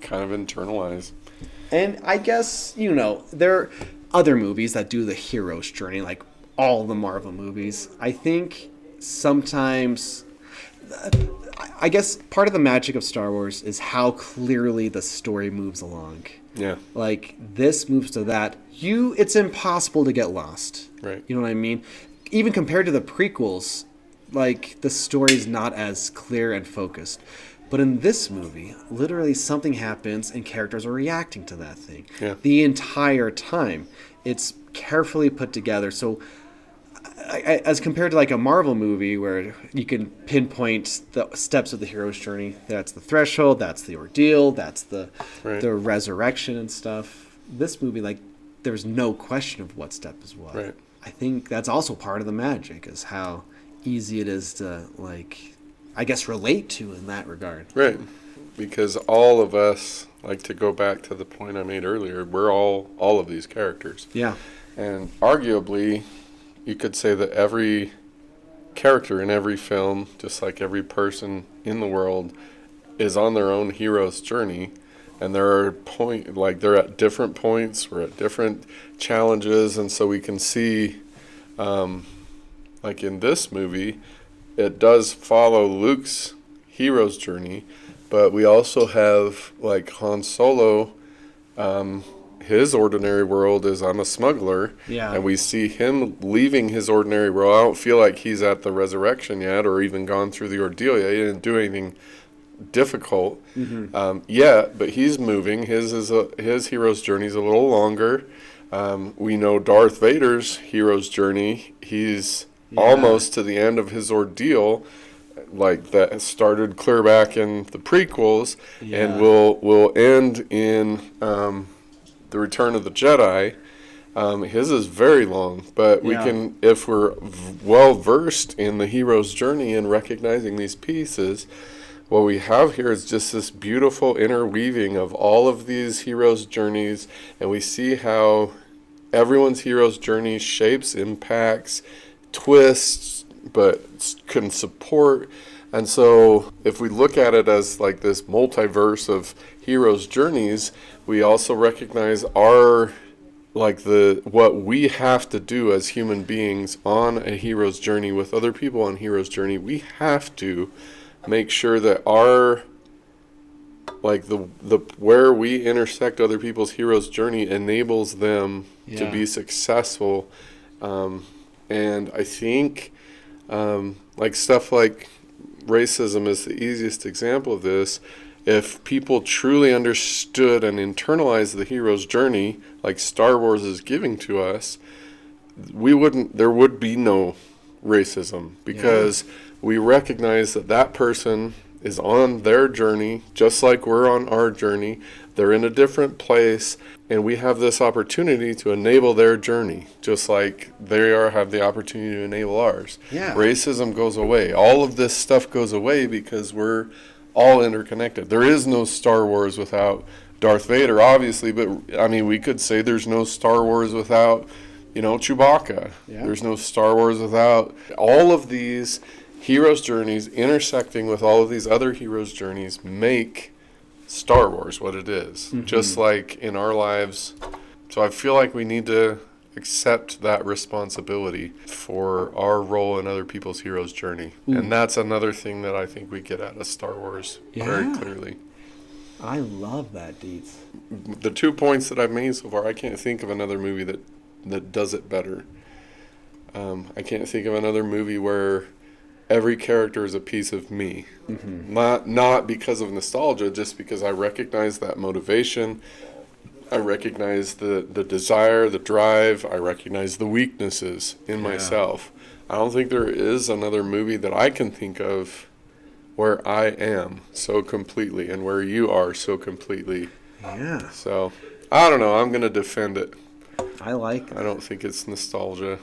kind of internalize. And I guess, you know, there are other movies that do the hero's journey, like all the Marvel movies. I think sometimes, I guess part of the magic of Star Wars is how clearly the story moves along. Yeah. Like, this moves to that. It's impossible to get lost. Right. You know what I mean? Even compared to the prequels, like, the story's not as clear and focused. But in this movie, literally something happens and characters are reacting to that thing. Yeah. The entire time. It's carefully put together. So as compared to like a Marvel movie where you can pinpoint the steps of the hero's journey. That's the threshold, that's the ordeal, that's the resurrection and stuff. This movie, like, there's no question of what step is what. Right. I think that's also part of the magic, is how easy it is to, like, I guess, relate to in that regard. Right. Because all of us, like, to go back to the point I made earlier, we're all of these characters. Yeah. And arguably, you could say that every character in every film, just like every person in the world, is on their own hero's journey. And there are they're at different points, we're at different challenges, and so we can see, like in this movie, it does follow Luke's hero's journey, but we also have, like, Han Solo, his ordinary world is, I'm a smuggler. Yeah. And we see him leaving his ordinary world. I don't feel like he's at the resurrection yet or even gone through the ordeal yet. He didn't do anything difficult yet, but he's moving. His hero's journey is a little longer. We know Darth Vader's hero's journey. He's almost to the end of his ordeal, like that started clear back in the prequels, and will end in the Return of the Jedi. His is very long, but we can, if we're well versed in the hero's journey and recognizing these pieces, what we have here is just this beautiful interweaving of all of these heroes' journeys, and we see how everyone's hero's journey shapes, impacts, twists, but can support. And so if we look at it as like this multiverse of heroes' journeys, we also recognize our, like, what we have to do as human beings on a hero's journey with other people on hero's journey. We have to make sure that our, like, the where we intersect other people's hero's journey enables them to be successful. And I think like stuff like racism is the easiest example of this. If people truly understood and internalized the hero's journey, like Star Wars is giving to us, there would be no racism, because we recognize that person is on their journey, just like we're on our journey. They're in a different place, and we have this opportunity to enable their journey, just like they have the opportunity to enable ours. Yeah. Racism goes away. All of this stuff goes away because we're all interconnected. There is no Star Wars without Darth Vader, obviously, but I mean, we could say there's no Star Wars without, Chewbacca. Yeah. There's no Star Wars without all of these heroes' journeys intersecting with all of these other heroes' journeys make Star Wars what it is, just like in our lives. So I feel like we need to accept that responsibility for our role in other people's heroes' journey. And that's another thing that I think we get out of Star Wars very clearly. I love that, Deets. The 2 points that I've made so far, I can't think of another movie that does it better. I can't think of another movie where every character is a piece of me. Not because of nostalgia, just because I recognize that motivation. I recognize the desire, the drive. I recognize the weaknesses in myself. I don't think there is another movie that I can think of where I am so completely and where you are so completely. Yeah. So, I don't know. I'm going to defend it. I like that. I don't think it's nostalgia.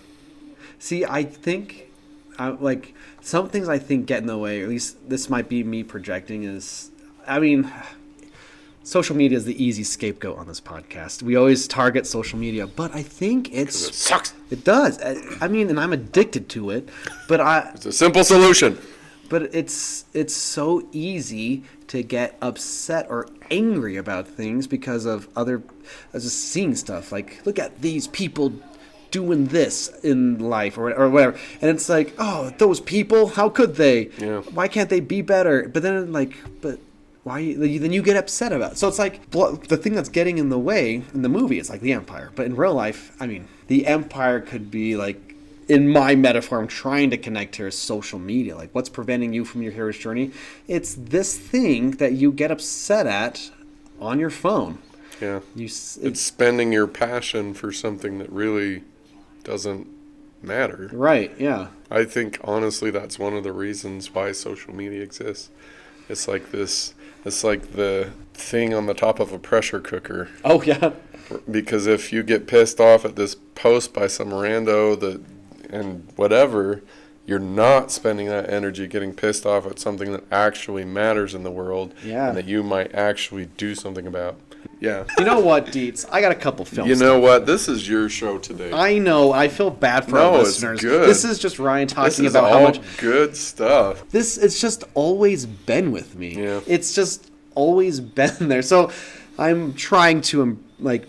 See, I think, like, some things I think get in the way, or at least this might be me projecting, is, I mean, social media is the easy scapegoat on this podcast. We always target social media, but I think it sucks. It does. I mean, and I'm addicted to it, but it's a simple solution. But it's so easy to get upset or angry about things because of just seeing stuff. Like, look at these people doing this in life or whatever. And it's like, oh, those people, how could they? Yeah. Why can't they be better? But then, why? Then you get upset about it. So it's like the thing that's getting in the way in the movie is like the Empire. But in real life, I mean, the Empire could be like, in my metaphor, I'm trying to connect here, is social media. Like, what's preventing you from your hero's journey? It's this thing that you get upset at on your phone. Yeah. It's spending your passion for something that really doesn't matter. Right, yeah. I think, honestly, that's one of the reasons why social media exists. It's like the thing on the top of a pressure cooker. Oh, yeah. Because if you get pissed off at this post by some rando and whatever, you're not spending that energy getting pissed off at something that actually matters in the world. Yeah. And that you might actually do something about. Yeah. You know what, Deets? I got a couple films. You know what? This is your show today. I know. I feel bad for our listeners. It's good. This is just Ryan talking this is about all how much good stuff. it's just always been with me. Yeah. It's just always been there. So I'm trying to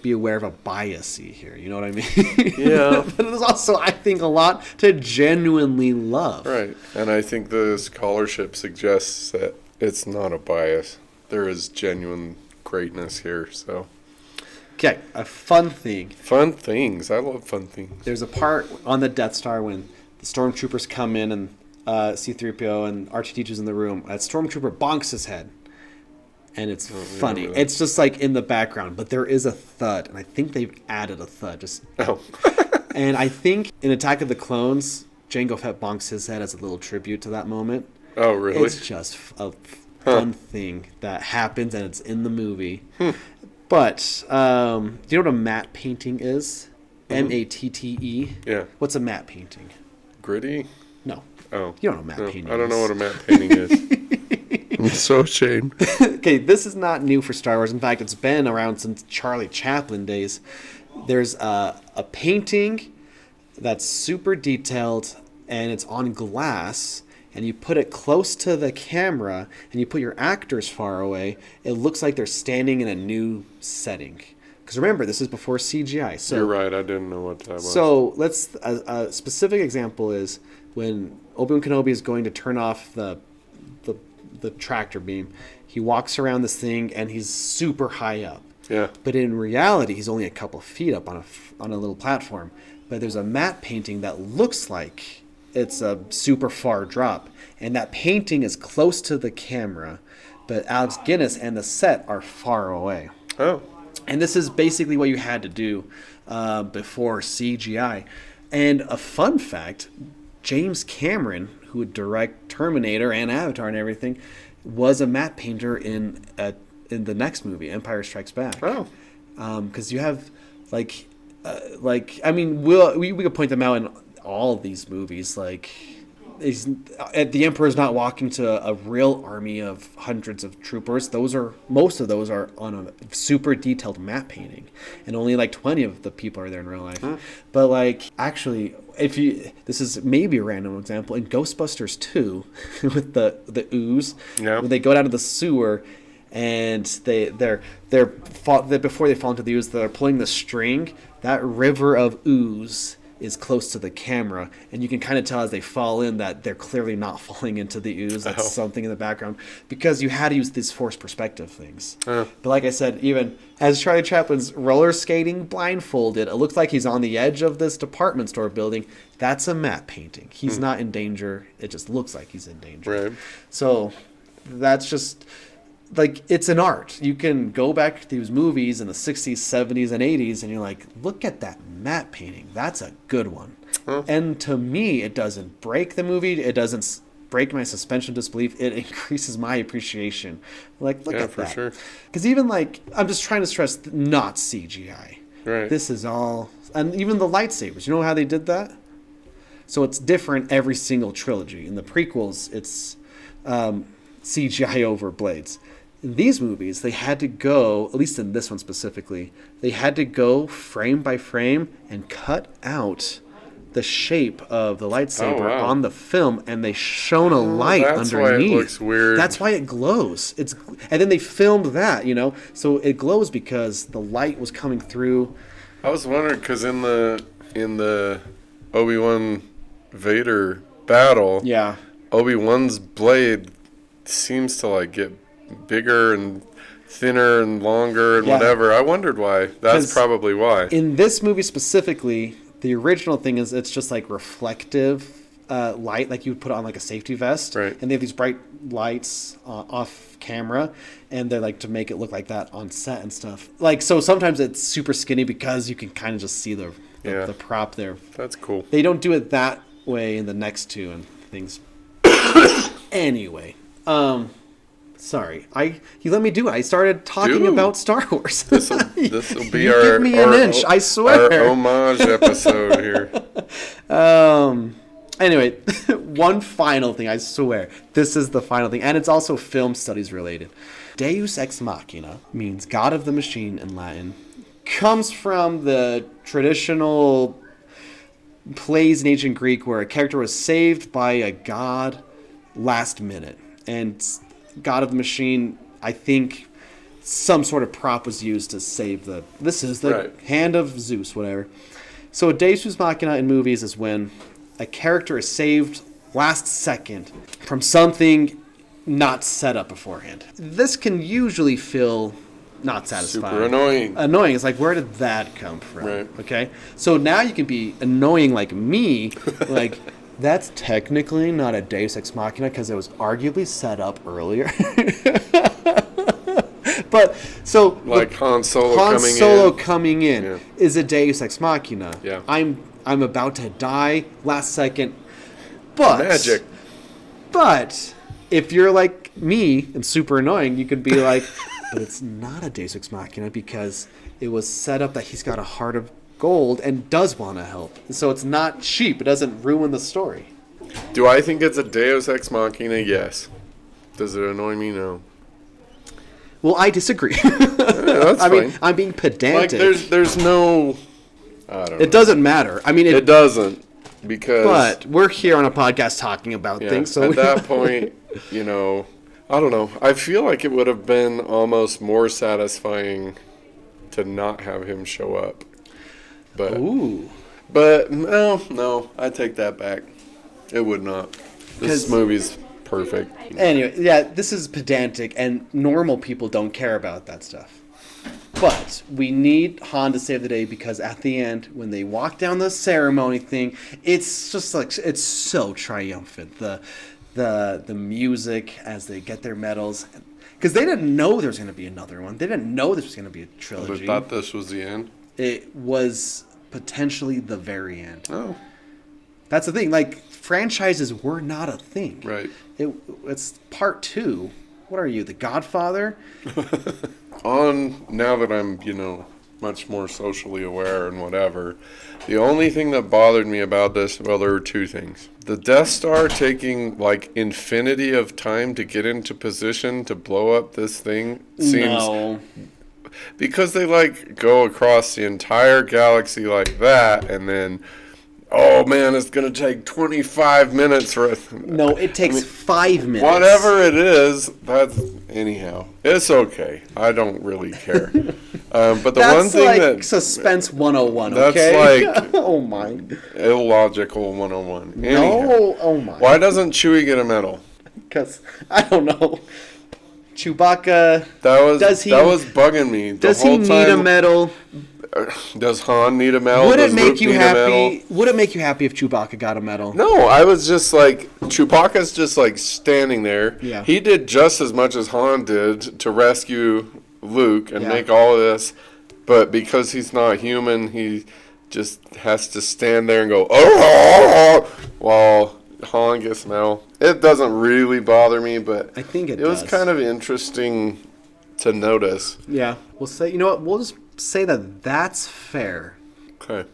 be aware of a bias here. You know what I mean? Yeah. But there's also, I think, a lot to genuinely love. Right. And I think the scholarship suggests that it's not a bias. There is genuine greatness here. So. Okay, a fun thing. Fun things. I love fun things. There's a part on the Death Star when the stormtroopers come in and C-3PO and R2-D2's in the room. That stormtrooper bonks his head. And it's funny. It's just like in the background, but there is a thud, and I think they've added a thud. And I think in Attack of the Clones, Jango Fett bonks his head as a little tribute to that moment. Oh, really? It's just a fun thing that happens, and it's in the movie. But do you know what a matte painting is? M-A-T-T-E. Yeah. What's a matte painting? Gritty? No. Oh. You don't know what matte painting is. I don't know what a matte painting is. I'm so ashamed. Okay, this is not new for Star Wars. In fact, it's been around since Charlie Chaplin days. There's a painting that's super detailed, and it's on glass, and you put it close to the camera, and you put your actors far away. It looks like they're standing in a new setting. Because remember, this is before CGI. So, you're right. I didn't know what that was. So a specific example is when Obi-Wan Kenobi is going to turn off the tractor beam. He walks around this thing, and he's super high up. Yeah. But in reality, he's only a couple feet up on a little platform. But there's a matte painting that looks like it's a super far drop. And that painting is close to the camera, but Alex Guinness and the set are far away. Oh. And this is basically what you had to do before CGI. And a fun fact, James Cameron, who would direct Terminator and Avatar and everything, was a matte painter in the next movie, Empire Strikes Back. Oh. Because you have, we could point them out in all of these movies. The Emperor's not walking to a real army of hundreds of troopers. Most of those are on a super detailed matte painting, and only 20 of the people are there in real life. But actually, this is maybe a random example in Ghostbusters 2 with the ooze, when they go down to the sewer, and they're before they fall into the ooze, they're pulling the string. That river of ooze is close to the camera, and you can kind of tell as they fall in that they're clearly not falling into the ooze. That's something in the background, because you had to use these forced perspective things. But like I said, even as Charlie Chaplin's roller skating blindfolded, it looks like he's on the edge of this department store building. That's a matte painting. He's not in danger. It just looks like he's in danger. Right. So that's just it's an art. You can go back to these movies in the 60s, 70s, and 80s, and you're like, look at that matte painting. That's a good one. And to me, it doesn't break the movie. It doesn't break my suspension of disbelief. It increases my appreciation. Look at that. Sure. Because even I'm just trying to stress, not CGI. Right. This is all, and even the lightsabers. You know how they did that? So it's different every single trilogy. In the prequels, it's CGI over blades. In these movies, they had to go, at least in this one specifically, they had to go frame by frame and cut out the shape of the lightsaber on the film, and they shone a light that's underneath. Why it looks weird. That's why it glows. And then they filmed that, so it glows because the light was coming through. I was wondering, because in the Obi-Wan Vader battle, Obi-Wan's blade seems to get bigger and thinner and longer and whatever. I wondered why. That's probably why. In this movie specifically, the original thing is it's just reflective light, like you would put on a safety vest. Right. And they have these bright lights off camera, and they're to make it look like that on set and stuff. So sometimes it's super skinny because you can kind of just see the Yeah. the prop there. That's cool. They don't do it that way in the next two and things. Anyway, sorry, you let me do it. I started talking about Star Wars. This will be you our give me an inch, I swear. Our homage episode here. Anyway, one final thing, I swear. This is the final thing, and it's also film studies related. Deus Ex Machina means God of the Machine in Latin. Comes from the traditional plays in ancient Greek where a character was saved by a god last minute. And God of the Machine, I think some sort of prop was used to save this is the hand of Zeus, whatever. So a Deus Ex Machina in movies is when a character is saved last second from something not set up beforehand. This can usually feel not satisfying. Super annoying. Annoying. It's like, where did that come from? Right. Okay? So now you can be annoying like me, like, that's technically not a Deus Ex Machina because it was arguably set up earlier. But, so... Like Han Solo coming in yeah. is a Deus Ex Machina. Yeah. I'm about to die last second, but... Magic. But, if you're like me and super annoying, you could be like... But it's not a Deus Ex Machina because it was set up that he's got a heart of gold and does want to help. So it's not cheap. It doesn't ruin the story. Do I think it's a Deus Ex Machina? Yes. Does it annoy me? No. Well, I disagree. That's I mean, fine. I'm being pedantic. Like, there's no... I don't know. It doesn't matter. I mean, it doesn't because... But we're here on a podcast talking about things. So at that point, you know... I don't know. I feel like it would have been almost more satisfying to not have him show up. But Ooh. But no, I take that back. It would not. This movie's perfect. Anyway, yeah, this is pedantic, and normal people don't care about that stuff. But we need Han to save the day because at the end, when they walk down the ceremony thing, it's just like, it's so triumphant. The music as they get their medals, because they didn't know there was going to be another one. They didn't know this was going to be a trilogy. They thought this was the end? It was potentially the very end. Oh. That's the thing. Like, franchises were not a thing. Right. It's part 2. What are you, The Godfather? Now that I'm, much more socially aware and whatever, the only thing that bothered me about this, well, there were two things. The Death Star taking, like, infinity of time to get into position to blow up this thing seems... No. Because they, like, go across the entire galaxy like that, and then... Oh, man, it's going to take 25 minutes for it. No, it takes 5 minutes. Whatever it is, that's... Anyhow, it's okay. I don't really care. But the that's one thing like that... suspense 101, that's okay? like... Oh, my. Illogical 101. No, Anyhow, oh, my. why doesn't Chewie get a medal? Because, I don't know. Chewbacca... That was bugging me. Does he need a medal? Does Han need a medal? Would Does it make Luke you need a happy? medal? Would it make you happy if Chewbacca got a medal? No, I was just like, Chewbacca's just like standing there. Yeah. He did just as much as Han did to rescue Luke and Yeah. make all of this, but because he's not human, he just has to stand there and go, oh, while Han gets a medal. It doesn't really bother me, but I think it was does. kind of interesting to notice. Yeah. We'll say, you know what? We'll just say that that's fair. Okay.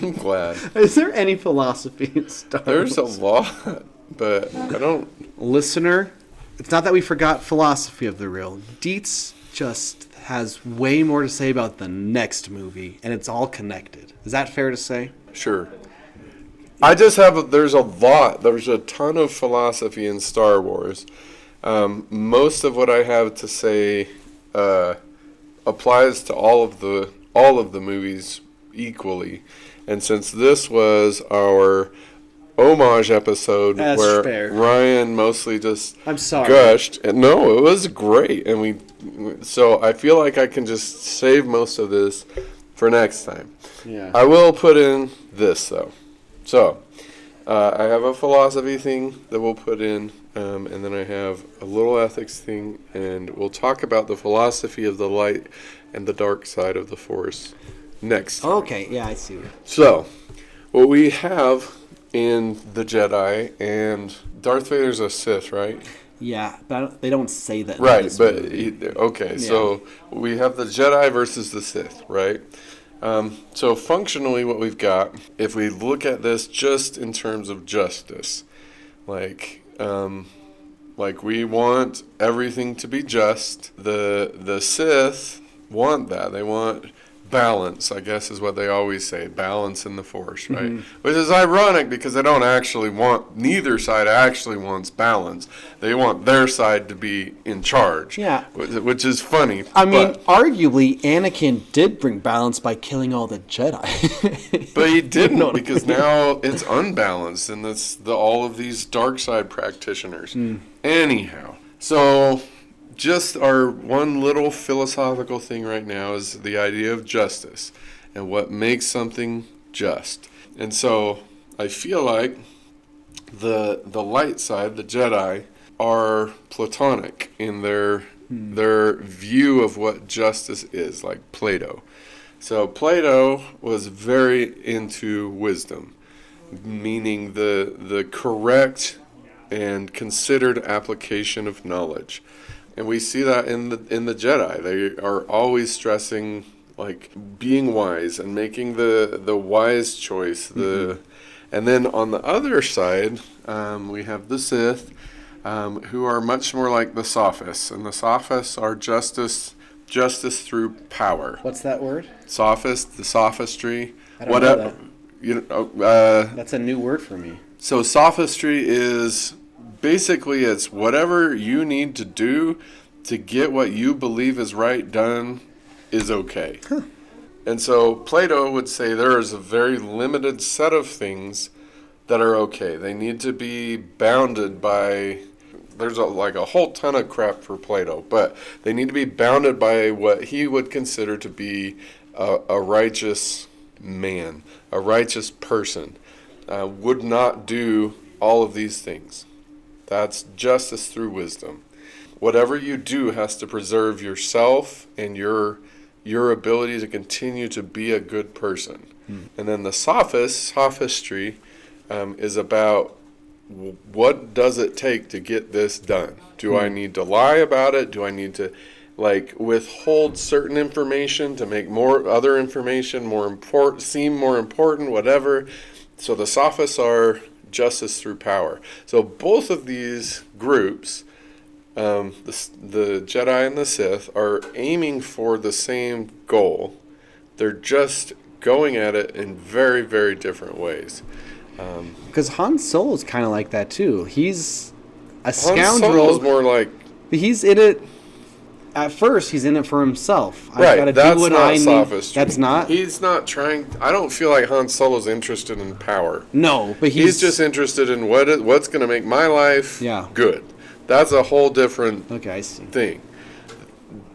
I'm glad. Is there any philosophy in Star There's Wars? a lot, but I don't... Listener, it's not that we forgot philosophy of the real. Dietz just has way more to say about the next movie, and it's all connected. Is that fair to say? Sure. I just have... There's a ton of philosophy in Star Wars. Most of what I have to say applies to all of the movies equally. And since this was our homage episode That's where fair. Ryan mostly just I'm sorry. gushed, and no, it was great, so I feel like I can just save most of this for next time. Yeah. I will put in this though. So I have a philosophy thing that we'll put in, and then I have a little ethics thing, and we'll talk about the philosophy of the light and the dark side of the Force next time. Okay, yeah, I see. So, what we have in the Jedi, and Darth Vader's a Sith, right? Yeah, but they don't say that. in Right, this but movie. so we have the Jedi versus the Sith, right? So functionally, what we've got, if we look at this just in terms of justice, like we want everything to be just. The Sith want that. They want balance, I guess is what they always say, balance in the Force, right? Which is ironic because they don't actually want, neither side actually wants balance. They want their side to be in charge, Yeah. which is funny. I mean, arguably, Anakin did bring balance by killing all the Jedi. But he didn't, You know what I because mean? now it's unbalanced, and that's all of these dark side practitioners. Anyhow, so just our one little philosophical thing right now is the idea of justice and what makes something just. And so I feel like the light side, the Jedi, are Platonic in their view of what justice is, like Plato. So Plato was very into wisdom, meaning the correct and considered application of knowledge. And we see that in the Jedi. They are always stressing like being wise and making the wise choice. And then on the other side, we have the Sith, who are much more like the sophists, and the sophists are justice through power. What's that word? Sophist, the sophistry. I don't know that. You know, That's a new word for me. so sophistry is basically it's whatever you need to do to get what you believe is right done is okay. And so Plato would say there is a very limited set of things that are okay. They need to be bounded by, there's a whole ton of crap for Plato, but they need to be bounded by what he would consider to be a righteous man, a righteous person, would not do all of these things. That's justice through wisdom. Whatever you do has to preserve yourself and your ability to continue to be a good person. And then the sophistry, is about what does it take to get this done? Do I need to lie about it? Do I need to withhold certain information to make more other information seem more important, whatever? So the sophists are justice through power. So both of these groups, the Jedi and the Sith, are aiming for the same goal. They're just going at it in very, very different ways. Because Han Solo's kind of like that too. He's a Han scoundrel. Solo's more like, But he's in it. At first, he's in it for himself. I right, gotta that's do what not I need. sophistry. That's not. He's not trying. I don't feel like Han Solo's interested in power. No, but He's just interested in what's going to make my life good. That's a whole different Okay, I see. thing.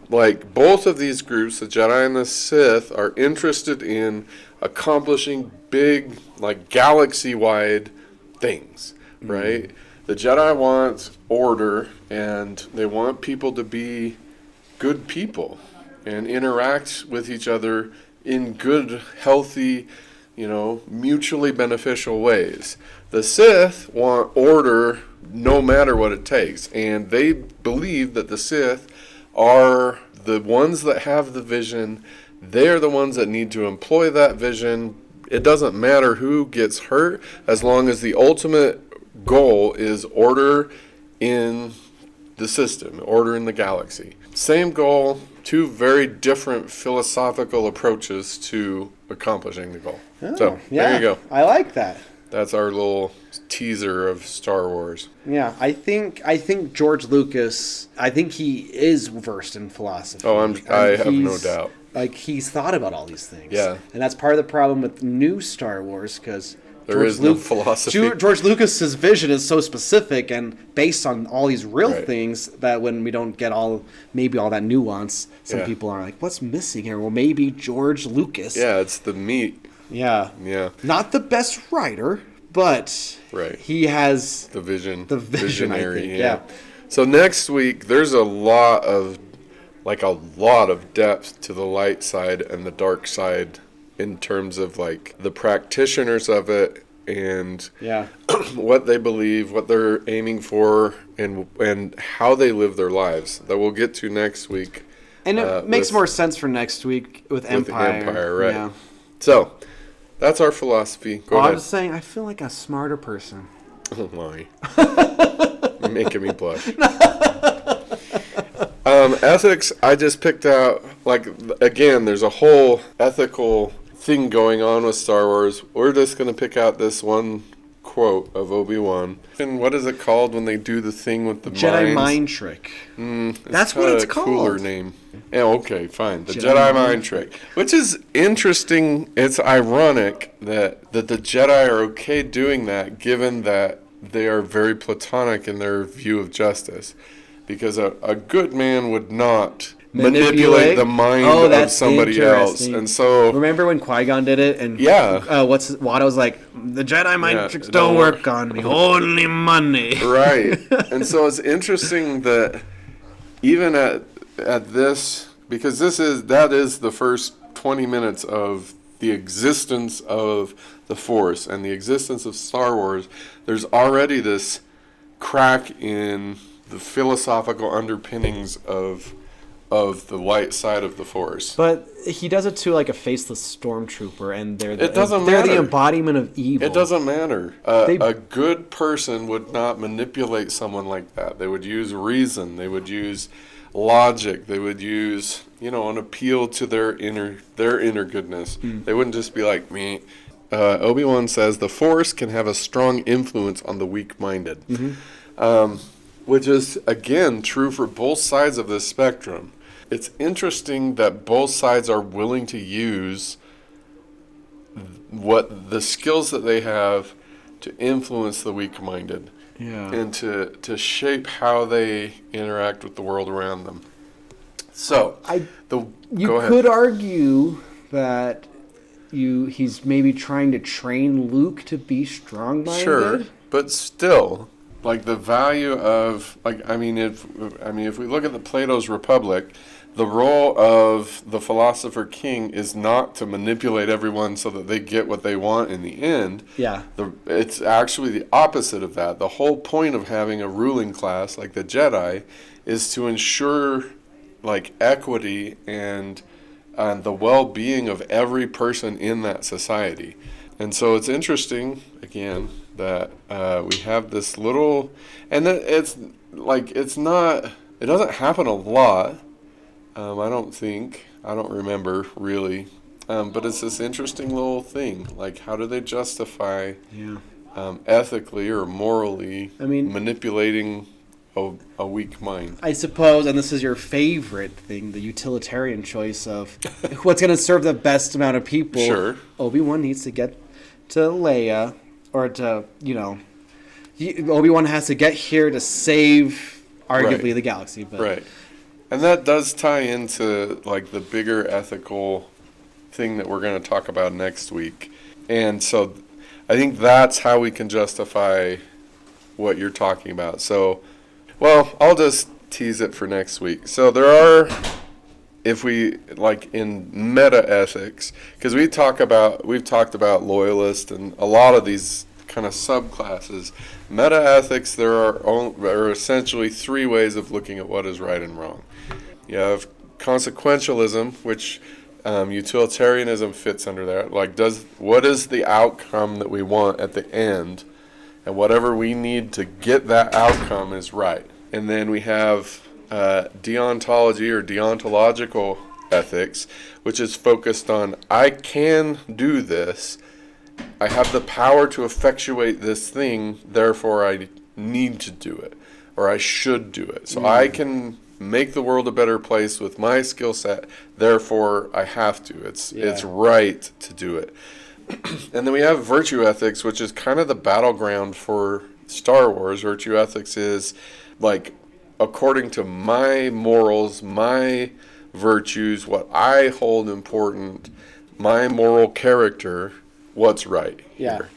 Like both of these groups, the Jedi and the Sith, are interested in accomplishing big, like galaxy-wide things, right? The Jedi want order, and they want people to be good people and interact with each other in good, healthy, mutually beneficial ways. The Sith want order no matter what it takes, and they believe that the Sith are the ones that have the vision. They're the ones that need to employ that vision. It doesn't matter who gets hurt as long as the ultimate goal is order in the system, order in the galaxy. Same goal, two very different philosophical approaches to accomplishing the goal. So, there you go. I like that. That's our little teaser of Star Wars. Yeah, I think George Lucas, I think he is versed in philosophy. Oh, I have no doubt. Like, he's thought about all these things. Yeah. And that's part of the problem with new Star Wars, because There is no philosophy. George Lucas's vision is so specific and based on all these real Right. things that when we don't get all that nuance, some Yeah. people are like, what's missing here? Well, maybe George Lucas. Yeah, it's the meat. Yeah. Yeah. Not the best writer, but Right. he has The vision. the vision, I Visionary, think. Yeah. So next week, there's a lot of depth to the light side and the dark side in terms of like the practitioners of it and Yeah. what they believe, what they're aiming for, and how they live their lives. That we'll get to next week. And it makes more sense for next week with Empire. Empire, right? Yeah. So that's our philosophy. Go ahead. I'm just saying, I feel like a smarter person. Oh my. You're making me blush. Ethics, I just picked out, like, again, there's a whole ethical thing going on with Star Wars. We're just going to pick out this one quote of Obi-Wan. And what is it called when they do the thing with the Jedi minds? mind trick. That's what it's a called. Cooler name. Yeah, okay, fine. The Jedi mind trick. Which is interesting. It's ironic that the Jedi are okay doing that, given that they are very platonic in their view of justice. Because a good man would not manipulate the mind of somebody else. And so, remember when Qui-Gon did it? And Watto's like, the Jedi mind tricks don't work on me. Only money. Right. And so it's interesting that even at this, because that is the first 20 minutes of the existence of the Force and the existence of Star Wars, there's already this crack in the philosophical underpinnings of the light side of the Force. But he does it to like a faceless stormtrooper, and they're It doesn't they're matter. the embodiment of evil. It doesn't matter. A good person would not manipulate someone like that. They would use reason. They would use logic. They would use, an appeal to their inner goodness. They wouldn't just be like me. Obi-Wan says the Force can have a strong influence on the weak-minded. Which is, again, true for both sides of this spectrum. It's interesting that both sides are willing to use what the skills that they have to influence the weak-minded. Yeah. And to shape how they interact with the world around them. So, you could argue that he's maybe trying to train Luke to be strong-minded. Sure, but still, like the value of, if we look at the Plato's Republic, the role of the philosopher king is not to manipulate everyone so that they get what they want in the end. Yeah. It's actually the opposite of that. The whole point of having a ruling class like the Jedi is to ensure like equity and the well-being of every person in that society. And so it's interesting, again, that we have this little, and that it doesn't happen a lot. I don't remember really, but it's this interesting little thing. Like, how do they justify ethically or morally manipulating a weak mind? I suppose, and this is your favorite thing, the utilitarian choice of what's going to serve the best amount of people. Sure. Obi-Wan needs to get to Leia, or to, Obi-Wan has to get here to save, arguably, the galaxy. But. Right. And that does tie into, like, the bigger ethical thing that we're going to talk about next week. And so I think that's how we can justify what you're talking about. So, well, I'll just tease it for next week. So there are, if we, like, in meta-ethics, because we've talked about loyalist and a lot of these kind of subclasses. Meta-ethics, there are essentially three ways of looking at what is right and wrong. You have consequentialism, which utilitarianism fits under that. Like, what is the outcome that we want at the end, and whatever we need to get that outcome is right. And then we have deontology or deontological ethics, which is focused on, I can do this, I have the power to effectuate this thing, therefore I need to do it, or I should do it. So I can make the world a better place with my skill set, therefore I have to. It's right to do it. And then we have virtue ethics, which is kind of the battleground for Star Wars. Virtue ethics is like, according to my morals, my virtues, what I hold important, my moral character, what's right here.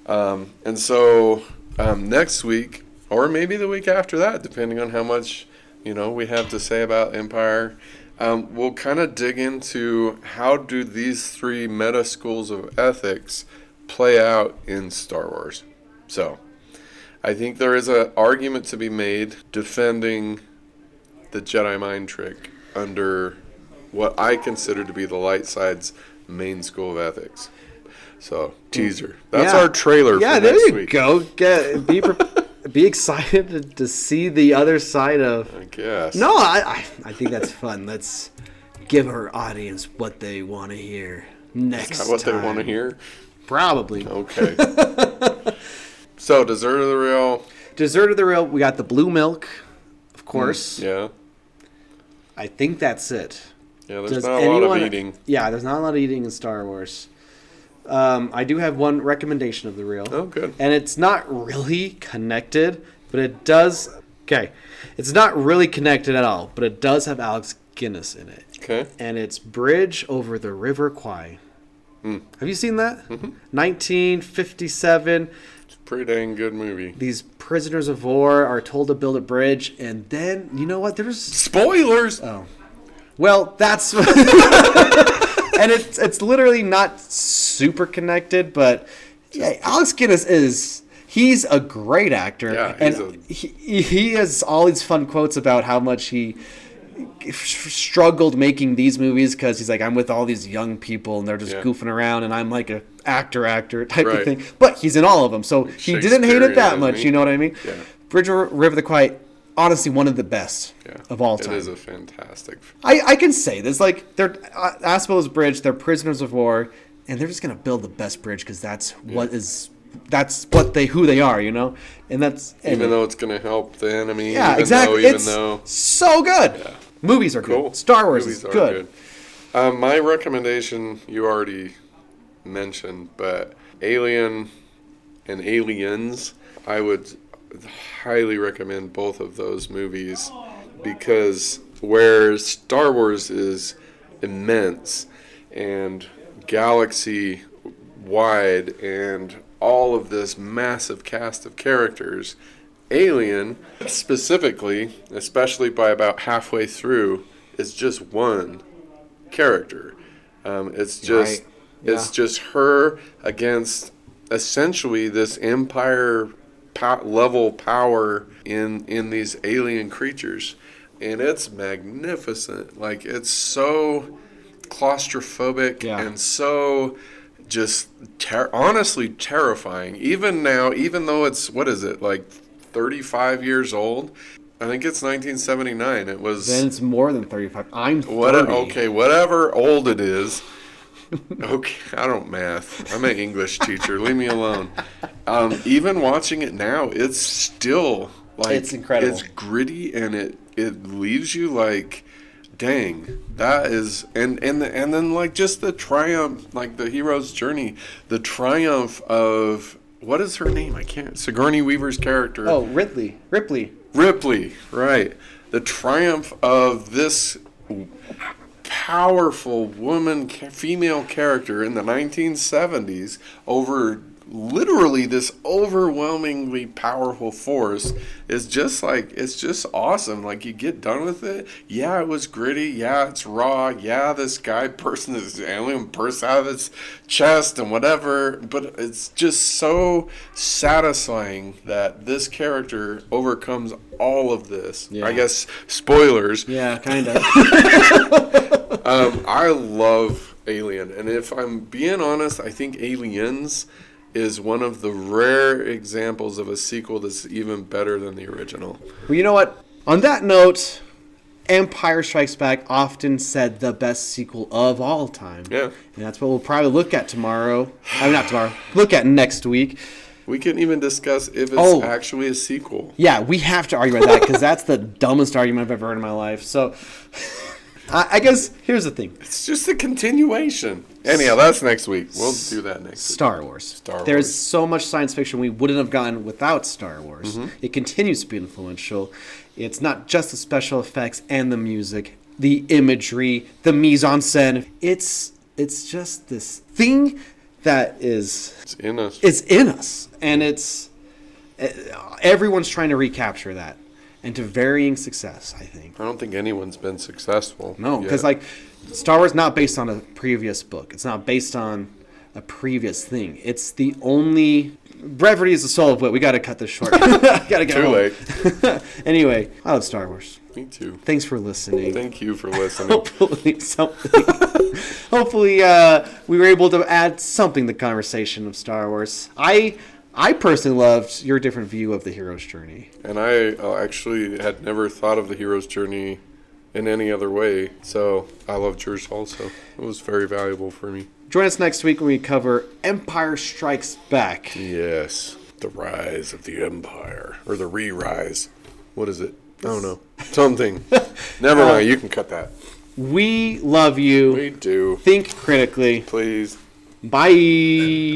And so next week, or maybe the week after that, depending on how much we have to say about Empire, we'll kind of dig into how do these three meta schools of ethics play out in Star Wars. So, I think there is an argument to be made defending the Jedi mind trick under what I consider to be the light side's main school of ethics. So, teaser. That's our trailer for next week. Yeah, there you go. Be excited to see the other side of... I guess. No, I think that's fun. Let's give our audience what they want to hear next time. Is that what they want to hear? Probably. Okay. So, Dessert of the Real. Dessert of the Real, we got the blue milk, of course. Yeah. I think that's it. Yeah, there's not a lot of eating. Yeah, there's not a lot of eating in Star Wars. I do have one recommendation of the reel. Oh, good. And it's not really connected, but it does... Okay. It's not really connected at all, but it does have Alex Guinness in it. Okay. And it's Bridge Over the River Kwai. Mm. Have you seen that? Mm-hmm. 1957. It's a pretty dang good movie. These prisoners of war are told to build a bridge, and then, you know what? There's... Spoilers! Oh. Well, that's... And it's literally not super connected, but yeah, Alex Guinness he's a great actor. Yeah, and he has all these fun quotes about how much he struggled making these movies because he's like, I'm with all these young people and they're just goofing around and I'm like a actor type of thing. But he's in all of them, so he didn't hate it that much. You know what I mean? Yeah. Bridge Over River the Kwai, honestly, one of the best of all time. It is a fantastic. I can say this, like, they're Aspo's bridge, they're prisoners of war, and they're just gonna build the best bridge because that's who they are, you know, and that's even though it's gonna help the enemy. Yeah, exactly. It's so good. Yeah. Movies are cool. Good. Star Wars is good. My recommendation you already mentioned, but Alien and Aliens, I would highly recommend both of those movies because where Star Wars is immense and galaxy wide and all of this massive cast of characters, Alien specifically, especially by about halfway through, is just one character. It's just her against essentially this empire level power in these alien creatures, and it's magnificent. Like, it's so claustrophobic and so just honestly terrifying. Even now, even though it's, what is it, like 35 years old? I think it's 1979. It was. Then it's more than 35. I'm 30. Okay, whatever old it is. Okay, I don't math. I'm an English teacher. Leave me alone. Even watching it now, it's still like, it's incredible. It's gritty and it leaves you like, dang, that is, and then like just the triumph, like the hero's journey, the triumph of, what is her name? I can't. Sigourney Weaver's character. Oh, Ripley, right? The triumph of this powerful female character in the 1970s over literally this overwhelmingly powerful force is just like, it's just awesome. Like, you get done with it. Yeah, it was gritty. Yeah, it's raw. Yeah, this alien bursts out of his chest and whatever. But it's just so satisfying that this character overcomes all of this. Yeah. I guess spoilers. Yeah, kind of. I love Alien, and if I'm being honest, I think Aliens is one of the rare examples of a sequel that's even better than the original. Well, you know what? On that note, Empire Strikes Back often said the best sequel of all time. Yeah. And that's what we'll probably look at tomorrow. I mean, not tomorrow. Look at next week. We can even discuss if it's actually a sequel. Yeah, we have to argue about that because that's the dumbest argument I've ever heard in my life. So, I guess here's the thing. It's just a continuation. Anyhow, that's next week. We'll do that next week. Star Wars. There's so much science fiction we wouldn't have gotten without Star Wars. Mm-hmm. It continues to be influential. It's not just the special effects and the music, the imagery, the mise en scène. It's just this thing that is... It's in us. It's in us. And everyone's trying to recapture that. and to varying success, I think. I don't think anyone's been successful. No, yet. because like Star Wars not based on a previous book. It's not based on a previous thing. It's the only brevity is the soul of wit. We got to cut this short. Gotta get Too home. late. Anyway, I love Star Wars. Me too. Thanks for listening. Thank you for listening. Hopefully something. Hopefully we were able to add something to the conversation of Star Wars. I personally loved your different view of the hero's journey. And I actually had never thought of the hero's journey in any other way. So I loved yours also. It was very valuable for me. Join us next week when we cover Empire Strikes Back. Yes. The rise of the Empire. Or the re-rise. What is it? I don't know. Something. Never mind. You can cut that. We love you. We do. Think critically. Please. Bye.